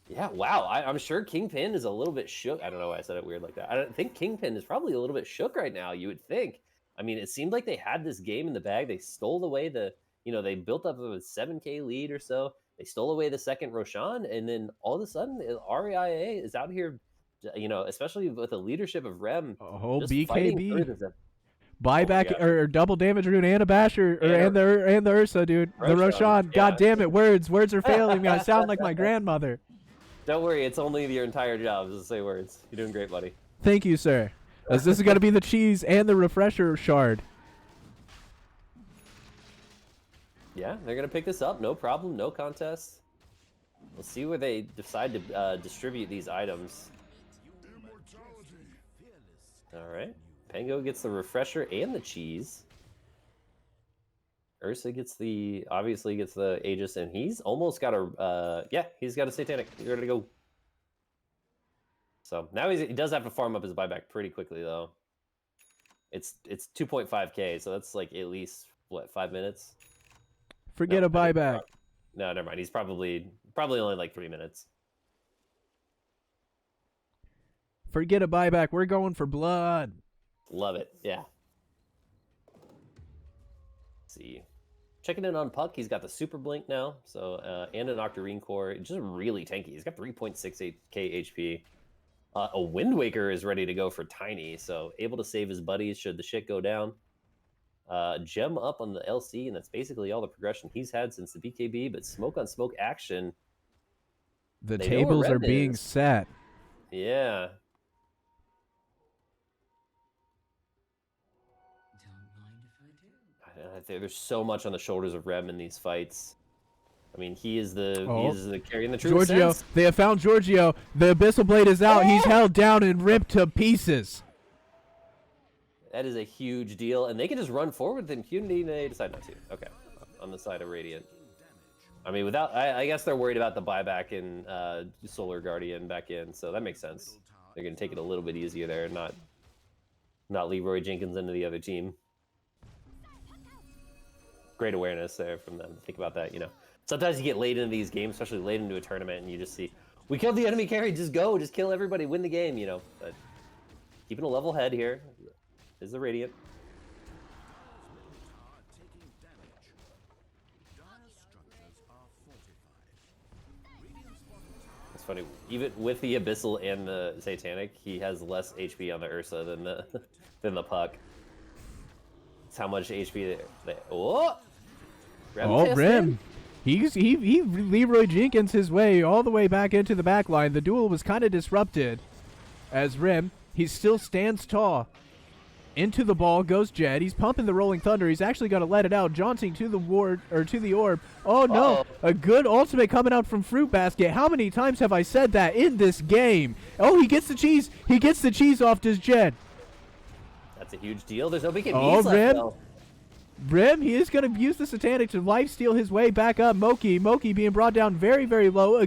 Yeah, wow. I'm sure KINGPIN is a little bit shook. I don't know why I said it weird like that. I don't think KINGPIN is probably a little bit shook right now, you would think. I mean, it seemed like they had this game in the bag. They stole away they built up a 7K lead or so. They stole away the second Roshan, and then all of a sudden, REIA is out here, especially with the leadership of Rem. Oh, BKB. Buyback or double damage rune and a basher and the Ursa, dude. The Roshan. God damn it, words are failing me. I sound like my grandmother. Don't worry, it's only your entire job is to say words. You're doing great, buddy. Thank you, sir. As this is gonna be the cheese and the refresher shard. Yeah, they're gonna pick this up, no problem, no contest. We'll see where they decide to distribute these items. All right. Pango gets the refresher and the cheese. Ursa obviously gets the Aegis, and he's almost got he's got a Satanic. You're gonna go. So now he does have to farm up his buyback pretty quickly though. It's 2.5K, so that's like at least what 5 minutes. Forget a buyback. No, never mind. He's probably only like 3 minutes. Forget a buyback. We're going for blood. Love it. Yeah. Let's see. Checking in on Puck. He's got the Super Blink now. So, and an Octarine Core. Just really tanky. He's got 3.68k HP. A Wind Waker is ready to go for Tiny. So, able to save his buddies should the shit go down. Gem up on the LC, and that's basically all the progression he's had since the BKB. But smoke on smoke action. The tables are being set. Yeah. There's so much on the shoulders of Rem in these fights. I mean, he is the carrying the truth. Giorgio, they have found Giorgio. The Abyssal Blade is out. He's held down and ripped to pieces. That is a huge deal, and they can just run forward with impunity, and they decide not to. Okay, on the side of Radiant. I mean, I guess they're worried about the buyback and Solar Guardian back in, so that makes sense. They're gonna take it a little bit easier there, and not Leroy Jenkins into the other team. Great awareness there from them. Think about that, Sometimes you get late into these games, especially late into a tournament, and you just see, we killed the enemy carry, just kill everybody, win the game, But keeping a level head here is the Radiant. It's funny. Even with the Abyssal and the Satanic, he has less HP on the Ursa than the than the Puck. That's how much HP they oh! Rim. He Leroy Jenkins his way all the way back into the back line. The duel was kind of disrupted as Rim, he still stands tall. Into the ball goes Jed. He's pumping the Rolling Thunder. He's actually going to let it out. Jaunting to the ward or to the orb. Oh no! A good ultimate coming out from Fruit Basket. How many times have I said that in this game? Oh, he gets the cheese. He gets the cheese off to Jed. That's a huge deal. There's no big Oh, left, Rim. though. Rim, he is going to use the Satanic to lifesteal his way back up. Moki being brought down very, very low.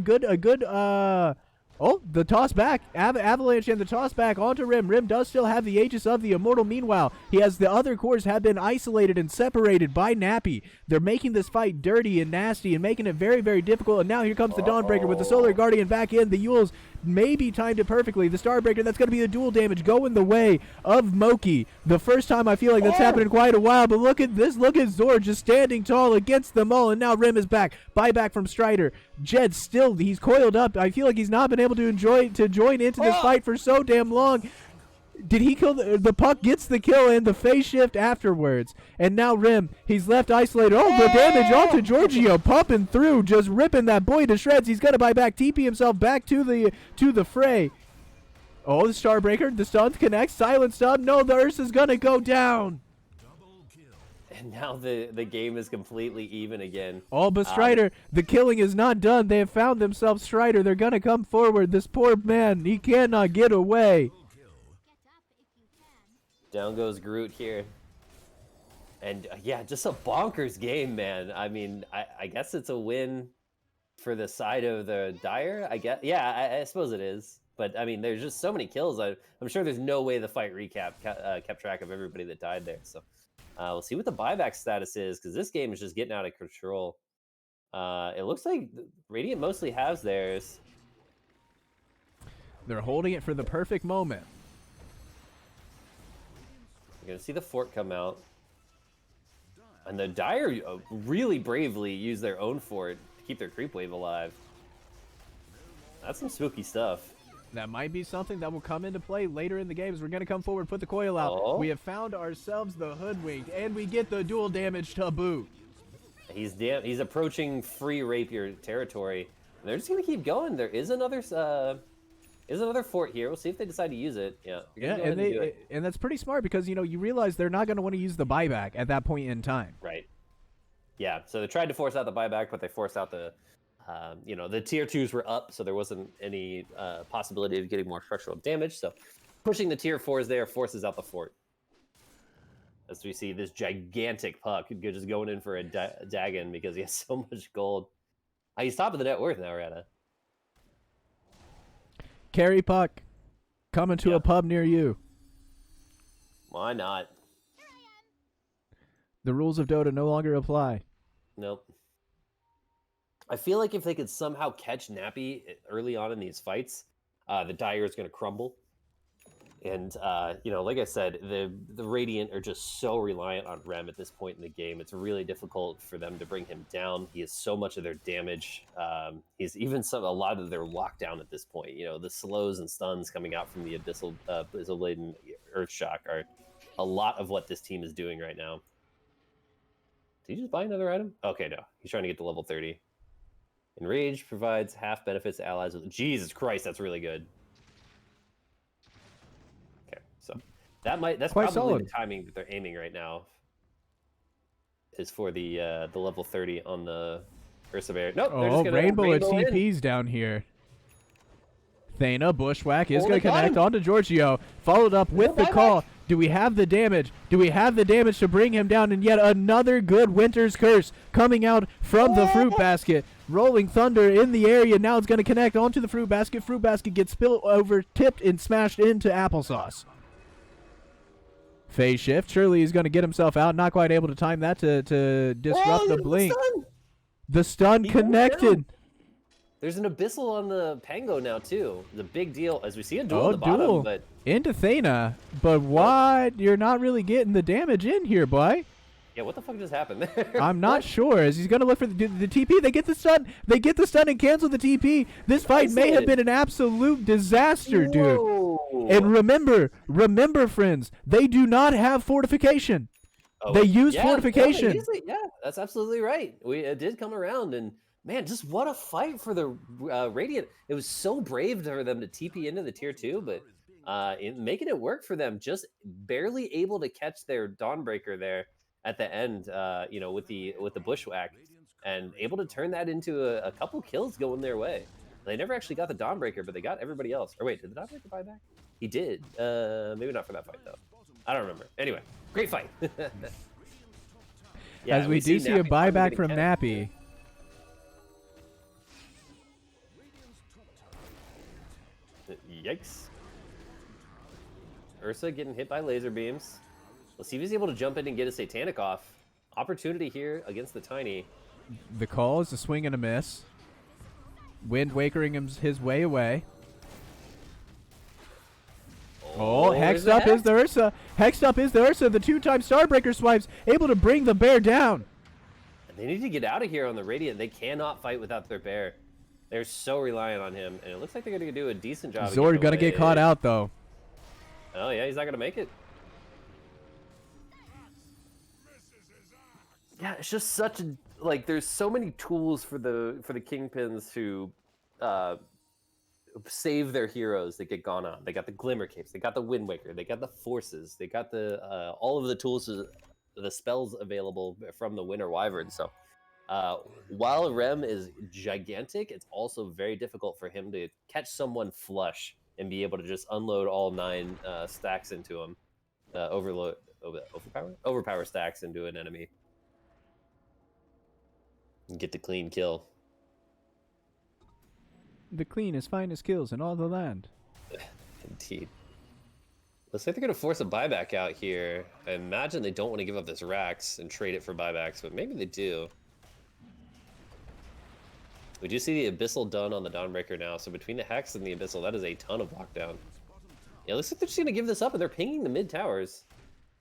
Oh, the toss back. Avalanche and the toss back onto Rim. Rim does still have the Aegis of the Immortal. Meanwhile, he has the other cores have been isolated and separated by Nappy. They're making this fight dirty and nasty and making it very, very difficult. And now here comes the Dawnbreaker with the Solar Guardian back in. The Yules maybe timed it perfectly. The Starbreaker, that's going to be the dual damage going the way of Moki. The first time I feel like that's happened in quite a while. But look at this. Look at Zord just standing tall against them all. And now Rim is back. Buyback from Strider. Jed still, he's coiled up. I feel like he's not been able to join into this fight for so damn long. Did he kill the Puck gets the kill and the phase shift afterwards. And now Rim, he's left isolated. Oh, the damage onto Giorgio, pumping through, just ripping that boy to shreds. He's gonna buy back, TP himself back to the fray. Oh, the Starbreaker, the stuns connect, silent stun. No, the Ursa's gonna go down. And now the game is completely even again. Oh, but Strider, the killing is not done. They have found themselves Strider. They're going to come forward. This poor man, he cannot get away. Down goes Groot here. And yeah, just a bonkers game, man. I mean, I guess it's a win for the side of the Dire, I guess. Yeah, I suppose it is. But, I mean, there's just so many kills. I'm sure there's no way the fight recap kept track of everybody that died there, so... we'll see what the buyback status is, because this game is just getting out of control. It looks like Radiant mostly has theirs. They're holding it for the perfect moment. You're going to see the fort come out. And the Dire really bravely use their own fort to keep their creep wave alive. That's some spooky stuff. That might be something that will come into play later in the games. We're going to come forward, put the coil out. Oh. We have found ourselves the Hoodwinked, and we get the dual damage to boot. He's approaching free rapier territory. They're just going to keep going. There is another fort here. We'll see if they decide to use it. Yeah, and that's pretty smart because, you realize they're not going to want to use the buyback at that point in time. Right. Yeah, so they tried to force out the buyback, but they forced out the... the tier 2s were up, so there wasn't any possibility of getting more structural damage. So pushing the tier 4s there forces out the fort. As we see this gigantic Puck just going in for a Dagon because he has so much gold. He's top of the net worth now, Rada. Carry Puck, coming to a pub near you. Why not? The rules of Dota no longer apply. Nope. I feel like if they could somehow catch Nappy early on in these fights, the Dire is going to crumble. And, like I said, the Radiant are just so reliant on Rem at this point in the game. It's really difficult for them to bring him down. He has so much of their damage. He's even a lot of their lockdown at this point. The slows and stuns coming out from the Abyssal Laden Earthshock are a lot of what this team is doing right now. Did he just buy another item? Okay, no. He's trying to get to level 30. Enrage provides half benefits to allies with... Jesus Christ, that's really good. Okay, so that's quite probably solid. the timing that they're aiming right now. Is for the level 30 on the Perseverance. Nope, they're just gonna Rainbow at in. TP's down here. Thana, Bushwhack is going to connect onto Giorgio. Followed up with the call. Do we have the damage? Do we have the damage to bring him down? And yet another good Winter's Curse coming out from the Fruit Basket. Rolling Thunder in the area. Now it's going to connect onto the Fruit Basket. Fruit Basket gets spilled over, tipped, and smashed into Applesauce. Phase shift. Surely he's going to get himself out. Not quite able to time that to disrupt the blink. The stun connected. There's an Abyssal on the Pango now, too. The big deal, as we see a duel at the bottom, but... into Thana, but what? You're not really getting the damage in here, boy. Yeah, what the fuck just happened there? I'm not sure. As he's gonna look for the TP, they get the stun. They get the stun and cancel the TP. This fight may have been an absolute disaster, dude. Whoa. And remember, friends, they do not have fortification. Oh, they wait. use Yeah, fortification. No, yeah, that's absolutely right. It did come around, and man, just what a fight for the Radiant. It was so brave for them to TP into the tier 2, but making it work for them, just barely able to catch their Dawnbreaker there at the end, you know, with the bushwhack, and able to turn that into a couple kills going their way. They never actually got the Dawnbreaker, but they got everybody else. Or wait, did the Dawnbreaker buy back? He did. Maybe not for that fight though. I don't remember. Anyway, great fight. Yeah, As we do see a buyback from Nappy. Yikes. Ursa getting hit by laser beams. Let's see if he's able to jump in and get a Satanic off. Opportunity here against the Tiny. The call is a swing and a miss. Wind Wakering his way away. Oh, hexed up is the Ursa. Hexed up is the Ursa. The 2-time Starbreaker swipes, able to bring the bear down. And they need to get out of here on the Radiant. They cannot fight without their bear. They're so reliant on him, and it looks like they're going to do a decent job. Zord gonna get caught out though. Oh yeah, he's not going to make it. Yeah, it's just such a, like, there's so many tools for the Kingpins to save their heroes that get gone on. They got the Glimmer Capes, they got the Wind Waker, they got the Forces, they got the all of the tools, the spells available from the Winter Wyvern. So while Rem is gigantic, it's also very difficult for him to catch someone flush and be able to just unload all 9 stacks into him. Overpower stacks into an enemy. And get the clean kill. The cleanest, finest kills in all the land. Indeed. Looks like they're going to force a buyback out here. I imagine they don't want to give up this Rax and trade it for buybacks, but maybe they do. We do see the Abyssal done on the Dawnbreaker now, so between the Hex and the Abyssal, that is a ton of lockdown. Yeah, it looks like they're just going to give this up, and they're pinging the mid towers.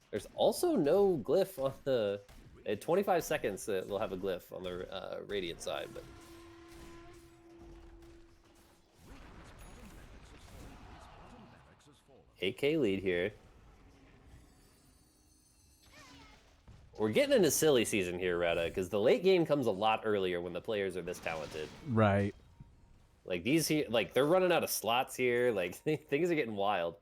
There's also no glyph on the... At 25 seconds, they'll have a glyph on the Radiant side, but... AK lead here. We're getting into silly season here, Rada, because the late game comes a lot earlier when the players are this talented. Right. Like these here, like they're running out of slots here. Like things are getting wild.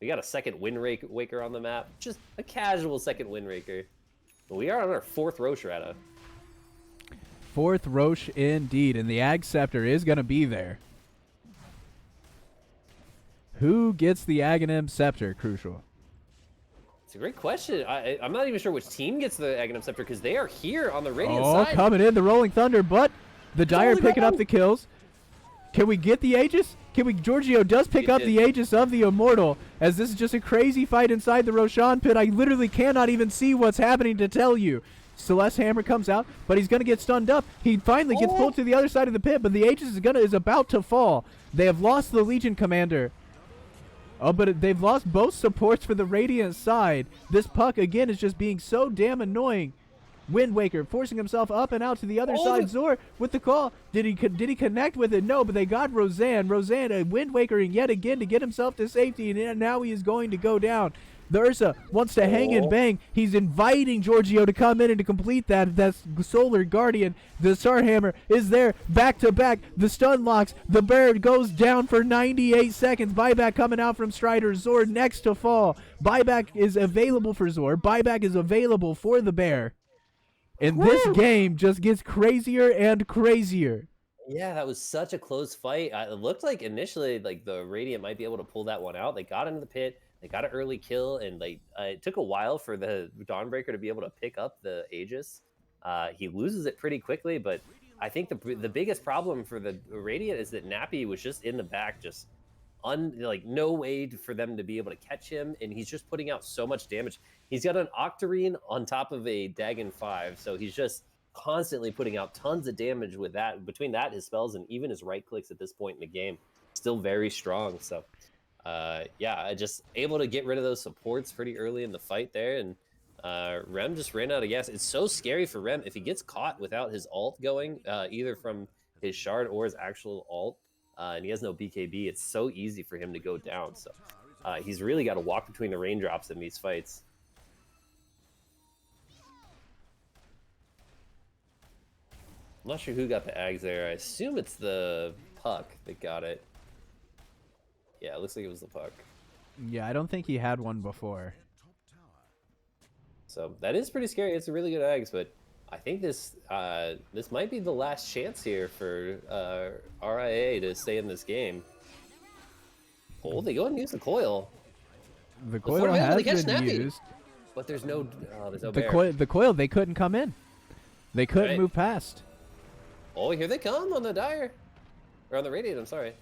We got a second Wind Waker on the map, just a casual second Wind Waker. We are on our 4th Roche, Rada. 4th Roche indeed, and the Ag Scepter is going to be there. Who gets the Aghanim Scepter, Crucial? It's a great question. I'm not even sure which team gets the Aghanim Scepter because they are here on the Radiant side. Oh, coming in, the Rolling Thunder, but the Dire picking up the kills. Can we get the Aegis? Giorgio does pick up the Aegis of the Immortal, as this is just a crazy fight inside the Roshan pit. I literally cannot even see what's happening to tell you. Celeste Hammer comes out, but he's going to get stunned up. He finally gets pulled to the other side of the pit, but the Aegis is about to fall. They have lost the Legion Commander. Oh, but they've lost both supports for the Radiant side. This puck, again, is just being so damn annoying. Wind Waker forcing himself up and out to the other side. Zor with the call. Did he connect with it? No, but they got Roseanne. Roseanne Wind Wakering yet again to get himself to safety, and now he is going to go down. The Ursa wants to hang and bang. He's inviting Giorgio to come in and to complete that. That's Solar Guardian. The Starhammer is there, back to back. The stun locks. The bear goes down for 98 seconds. Buyback coming out from Strider. Zor next to fall. Buyback is available for Zor. Buyback is available for the bear. And this game just gets crazier and crazier. Yeah, that was such a close fight. It looked like initially like the Radiant might be able to pull that one out. They got into the pit. They got an early kill, and it took a while for the Dawnbreaker to be able to pick up the Aegis. He loses it pretty quickly, but I think the biggest problem for the Radiant is that Nappy was just in the back, just no way for them to be able to catch him, and he's just putting out so much damage. He's got an Octarine on top of a Dagon 5, so he's just constantly putting out tons of damage with that. Between that, his spells, and even his right clicks at this point in the game, still very strong. So yeah, just able to get rid of those supports pretty early in the fight there, and Rem just ran out of gas. It's so scary for Rem if he gets caught without his ult going, either from his shard or his actual ult, and he has no BKB. It's so easy for him to go down. So he's really got to walk between the raindrops in these fights. I'm not sure who got the Ags there. I assume it's the Puck that got it. Yeah, it looks like it was the Puck. Yeah, I don't think he had one before. So that is pretty scary. It's a really good Ags, but I think this this might be the last chance here for RIA to stay in this game. Oh, they go ahead and use the coil. The coil has been used. But there's no The coil, they couldn't come in. They couldn't move past. Oh, here they come on the Dire. Or on the Radiant, I'm sorry.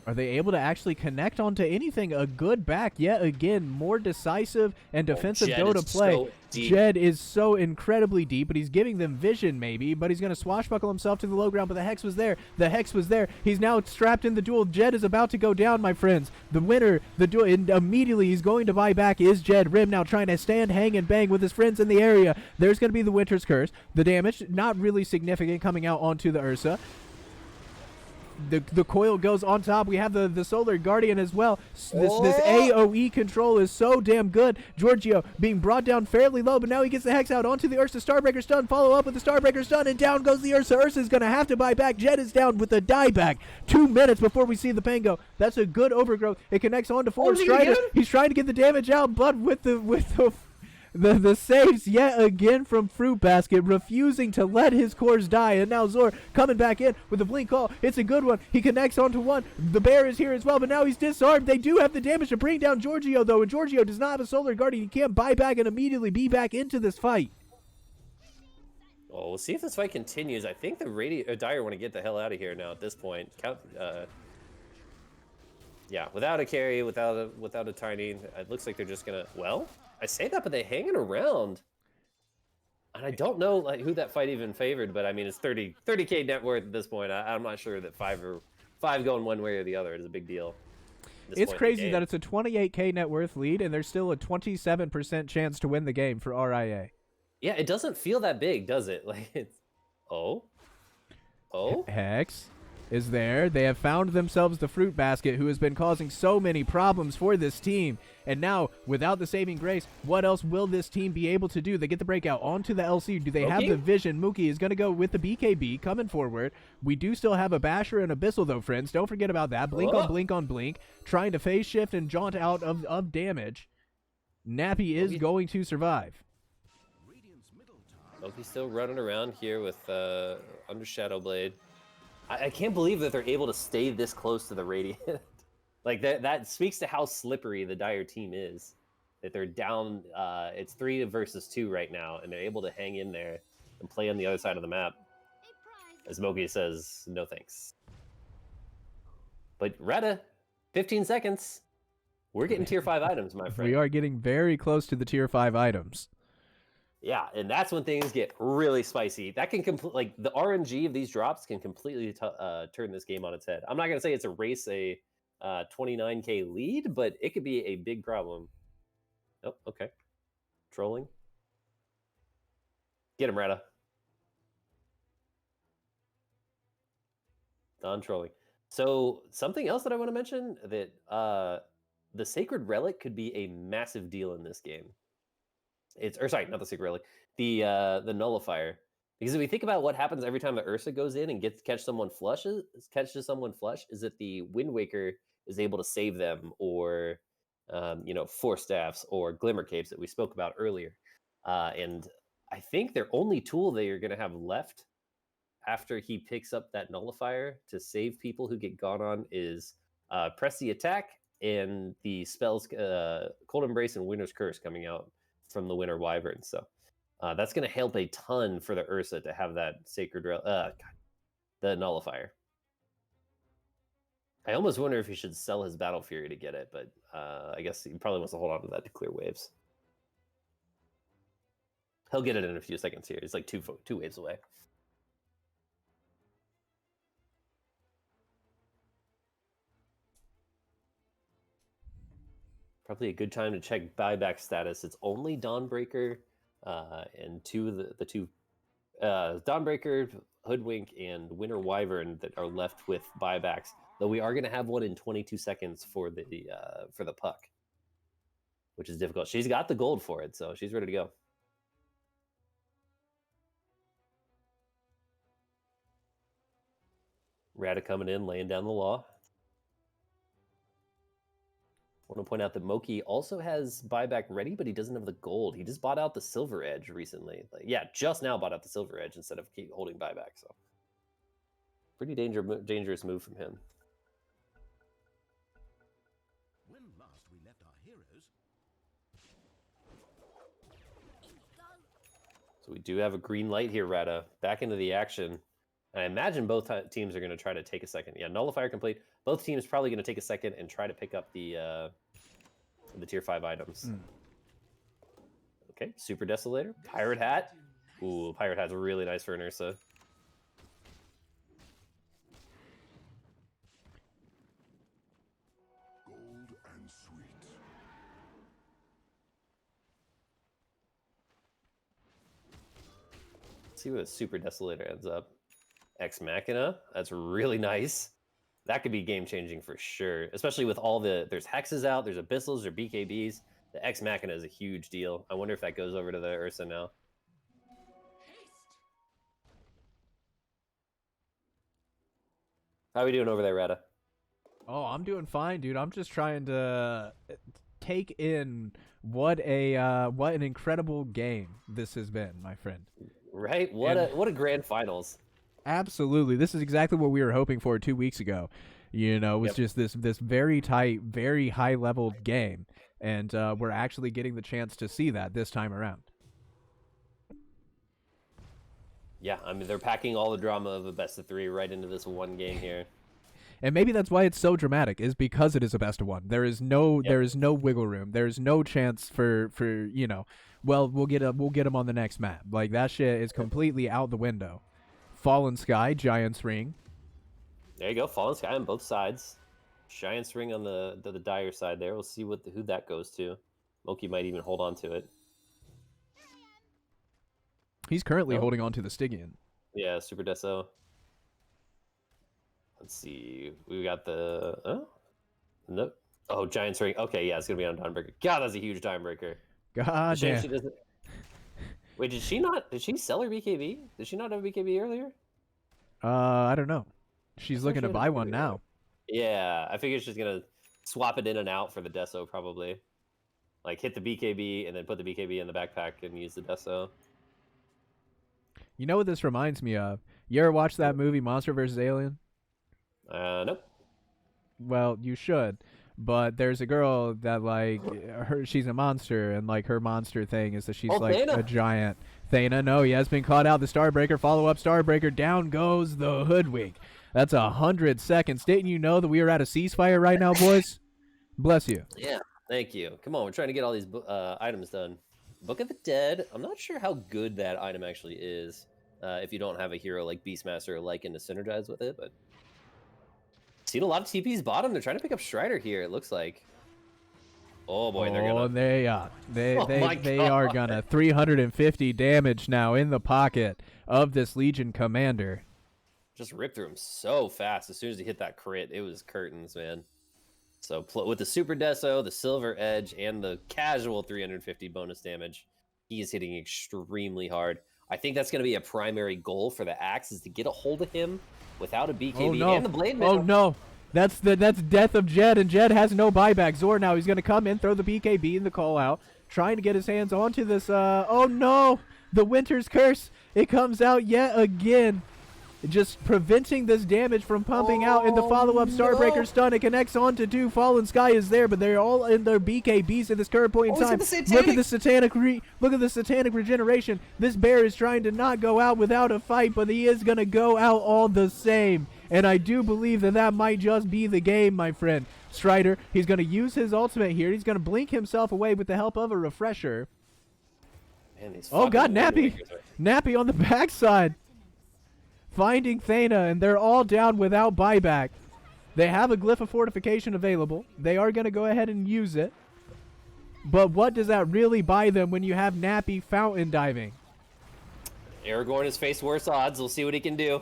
Are they able to actually connect onto anything? A good back, yet again, more decisive and defensive go to play. So Jed is so incredibly deep, but he's giving them vision maybe, but he's going to swashbuckle himself to the low ground, but the Hex was there. The Hex was there. He's now strapped in the duel. Jed is about to go down, my friends. The winner, the duel, and immediately he's going to buy back is Jed. Rim now trying to stand, hang, and bang with his friends in the area. There's going to be the Winter's Curse. The damage, not really significant, coming out onto the Ursa. The coil goes on top. We have the Solar Guardian as well. This AoE control is so damn good. Giorgio being brought down fairly low, but now he gets the Hex out onto the Ursa. Starbreaker stun. Follow up with the Starbreaker stun, and down goes the Ursa. Ursa's going to have to buy back. Jed is down with the dieback. 2 minutes before we see the Pain go. That's a good overgrowth. It connects onto forward Strider. He's trying to get the damage out, but with the saves yet again from Fruit Basket, refusing to let his cores die, and now Zor coming back in with a blink call. It's a good one. He connects onto one. The bear is here as well, but now he's disarmed. They do have the damage to bring down Giorgio, though, and Giorgio does not have a Solar Guardian. He can't buy back and immediately be back into this fight. Well, we'll see if this fight continues. I think the Dire want to get the hell out of here now at this point. Yeah, without a carry, without a Tiny, it looks like they're just gonna. Well, I say that, but they hanging around, and I don't know who that fight even favored. But I mean, it's 30K net worth at this point. I'm not sure that five going one way or the other is a big deal. It's crazy that it's a 28K net worth lead, and there's still a 27% chance to win the game for RIA. Yeah, it doesn't feel that big, does it? Like it's Hex is there. They have found themselves the Fruit Basket, who has been causing so many problems for this team. And now, without the saving grace, what else will this team be able to do? They get the breakout onto the LC. Do they have the vision? Mookie is going to go with the BKB coming forward. We do still have a Basher and Abyssal, though, friends. Don't forget about that. Blink on blink on blink. Trying to phase shift and jaunt out of damage. Nappy is going to survive. Loki's still running around here with under Shadow Blade. I can't believe that they're able to stay this close to the Radiant. Like that speaks to how slippery the Dire team is. That they're down, it's 3 versus 2 right now, and they're able to hang in there and play on the other side of the map. As Moki says, no thanks. But Rada, 15 seconds. We're getting tier 5 items, my friend. We are getting very close to the tier 5 items. Yeah, and that's when things get really spicy. That can like the RNG of these drops can completely turn this game on its head. I'm not gonna say it's a 29K lead, but it could be a big problem. Oh, okay. Trolling. Get him, Rada. Done trolling. So something else that I want to mention that the Sacred Relic could be a massive deal in this game. Sorry, not the Sacred Relic, the Nullifier. Because if we think about what happens every time the Ursa goes in and catches someone flush, is that the Wind Waker is able to save them, or Force Staffs or Glimmer Capes that we spoke about earlier. And I think their only tool they are going to have left after he picks up that Nullifier to save people who get gone on is press the attack and the spells Cold Embrace and Winter's Curse coming out from the Winter Wyvern. So that's going to help a ton for the Ursa to have that the Nullifier. I almost wonder if he should sell his Battle Fury to get it, but I guess he probably wants to hold on to that to clear waves. He'll get it in a few seconds here. It's like two waves away. Probably a good time to check buyback status. It's only Dawnbreaker and the two Dawnbreaker, Hoodwink, and Winter Wyvern that are left with buybacks. Though we are going to have one in 22 seconds for the puck, which is difficult. She's got the gold for it, so she's ready to go. Rada coming in, laying down the law. I want to point out that Moki also has buyback ready, but he doesn't have the gold. He just bought out the Silver Edge recently. Just now bought out the Silver Edge instead of keep holding buyback. So pretty dangerous move from him. When last we left our heroes, So we do have a green light here, Rada. Back into the action. And I imagine both teams are going to try to take a second. Yeah, nullifier complete. Both teams probably going to take a second and try to pick up the tier 5 items. Okay, Super Desolator. Pirate Hat. Ooh, Pirate Hat's really nice for an Ursa. gold and sweet. Let's see what a Super Desolator ends up. Ex Machina. That's really nice. That could be game changing for sure, especially with all there's hexes out, there's abyssals or BKBs. The Ex Machina is a huge deal. I wonder if that goes over to the Ursa now. How are we doing over there, Rada? Oh, I'm doing fine, dude. I'm just trying to take in what an incredible game this has been, my friend. Right? What a grand finals. Absolutely. This is exactly what we were hoping for 2 weeks ago. You know, it was just this very tight, very high-leveled game, and we're actually getting the chance to see that this time around. Yeah, I mean, they're packing all the drama of a best of 3 right into this one game here. And maybe that's why it's so dramatic, is because it is a best of 1. There is no wiggle room. There's no chance for you know, well, we'll get them on the next map. Like, that shit is completely out the window. Fallen Sky, Giant's Ring. There you go, Fallen Sky on both sides. Giant's Ring on the dire side there. We'll see who that goes to. Moki might even hold on to it. He's currently holding on to the Stygian. Yeah, Super Deso. Let's see. We got the nope. Oh, Giant's Ring. Okay, yeah, it's gonna be on Dawnbreaker. God, that's a huge Dawnbreaker. God damn. She doesn't... Wait, did she sell her BKB? Did she not have a BKB earlier? I don't know. She's looking to buy one now. Yeah, I figured she's gonna swap it in and out for the Deso probably. Like hit the BKB and then put the BKB in the backpack and use the Deso. You know what this reminds me of? You ever watch that movie Monster vs. Alien? Nope. Well, you should. But there's a girl that, like, she's a monster, and, like, her monster thing is that she's, like, Thana. a giant. Thana, no, he has been caught out. The Starbreaker, follow-up Starbreaker, down goes the Hoodwink. That's 100 seconds. Didn't you know that we are at a ceasefire right now, boys? Bless you. Yeah, thank you. Come on, we're trying to get all these items done. Book of the Dead. I'm not sure how good that item actually is if you don't have a hero like Beastmaster or Lycan to synergize with it, but... Seen a lot of TPs bottom. They're trying to pick up Strider here, it looks like. Oh boy, they're gonna... They are gonna 350 damage now in the pocket of this Legion commander. Just ripped through him so fast. As soon as he hit that crit, it was curtains, man. So with the Super Deso, the Silver Edge, and the casual 350 bonus damage, he is hitting extremely hard. I think that's going to be a primary goal for the Axe, is to get a hold of him without a BKB and the Blade Mail. Oh no, that's death of Jed, and Jed has no buyback. Zor now, he's going to come in, throw the BKB in the call out, trying to get his hands onto this. Oh no, the Winter's Curse. It comes out yet again. Just preventing this damage from pumping out in the follow-up Starbreaker stun. It connects on to 2. Fallen Sky is there, but they're all in their BKBs at this current point in time. Look at the satanic regeneration. This bear is trying to not go out without a fight, but he is going to go out all the same. And I do believe that might just be the game, my friend. Strider, he's going to use his ultimate here. He's going to blink himself away with the help of a refresher. Man, oh god, Nappy! Nappy on the backside. Finding Thana, and they're all down without buyback. They have a Glyph of Fortification available. They are going to go ahead and use it. But what does that really buy them when you have Nappy fountain diving? Aragorn has faced worse odds. We'll see what he can do.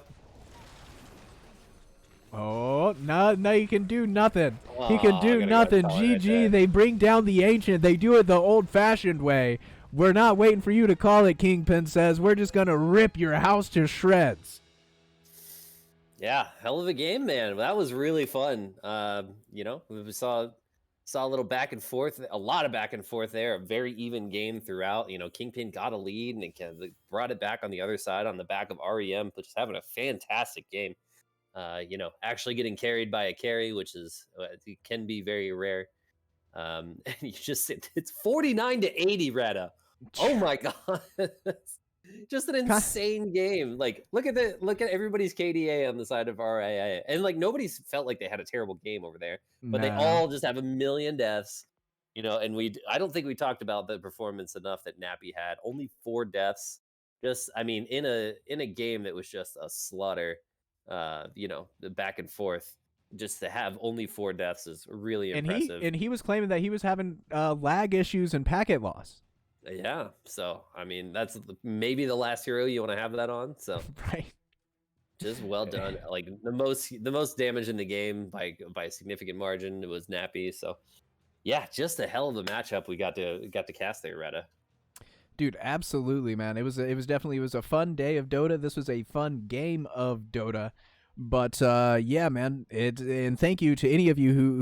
Oh, no, he can do nothing. He can Aw, do gotta go nothing. call it right GG, there. they bring down the ancient. They do it the old-fashioned way. We're not waiting for you to call it, Kingpin says. We're just going to rip your house to shreds. Yeah, hell of a game, man. That was really fun. You know, we saw a little back and forth, a lot of back and forth there. A very even game throughout. You know, Kingpin got a lead and it kind of brought it back on the other side on the back of REM, but just having a fantastic game. You know, actually getting carried by a carry, which is it can be very rare. And you just it's 49-80, Rada. Oh my god. Just an insane game. Like look at everybody's KDA on the side of RIA. And like nobody's felt like they had a terrible game over there. But they No. all just have a million deaths. You know, and I don't think we talked about the performance enough that Nappy had. Only 4 deaths. Just I mean, in a game that was just a slaughter, you know, the back and forth. Just to have only 4 deaths is really impressive. And he was claiming that he was having lag issues and packet loss. Yeah, so I mean that's maybe the last hero you want to have that on. So Right. just well done. Like the most damage in the game by a significant margin. It was Nappy. So yeah, just a hell of a matchup we got to cast there, Rada. Dude, absolutely, man. It was a fun day of Dota. This was a fun game of Dota. But yeah, man. And thank you to any of you who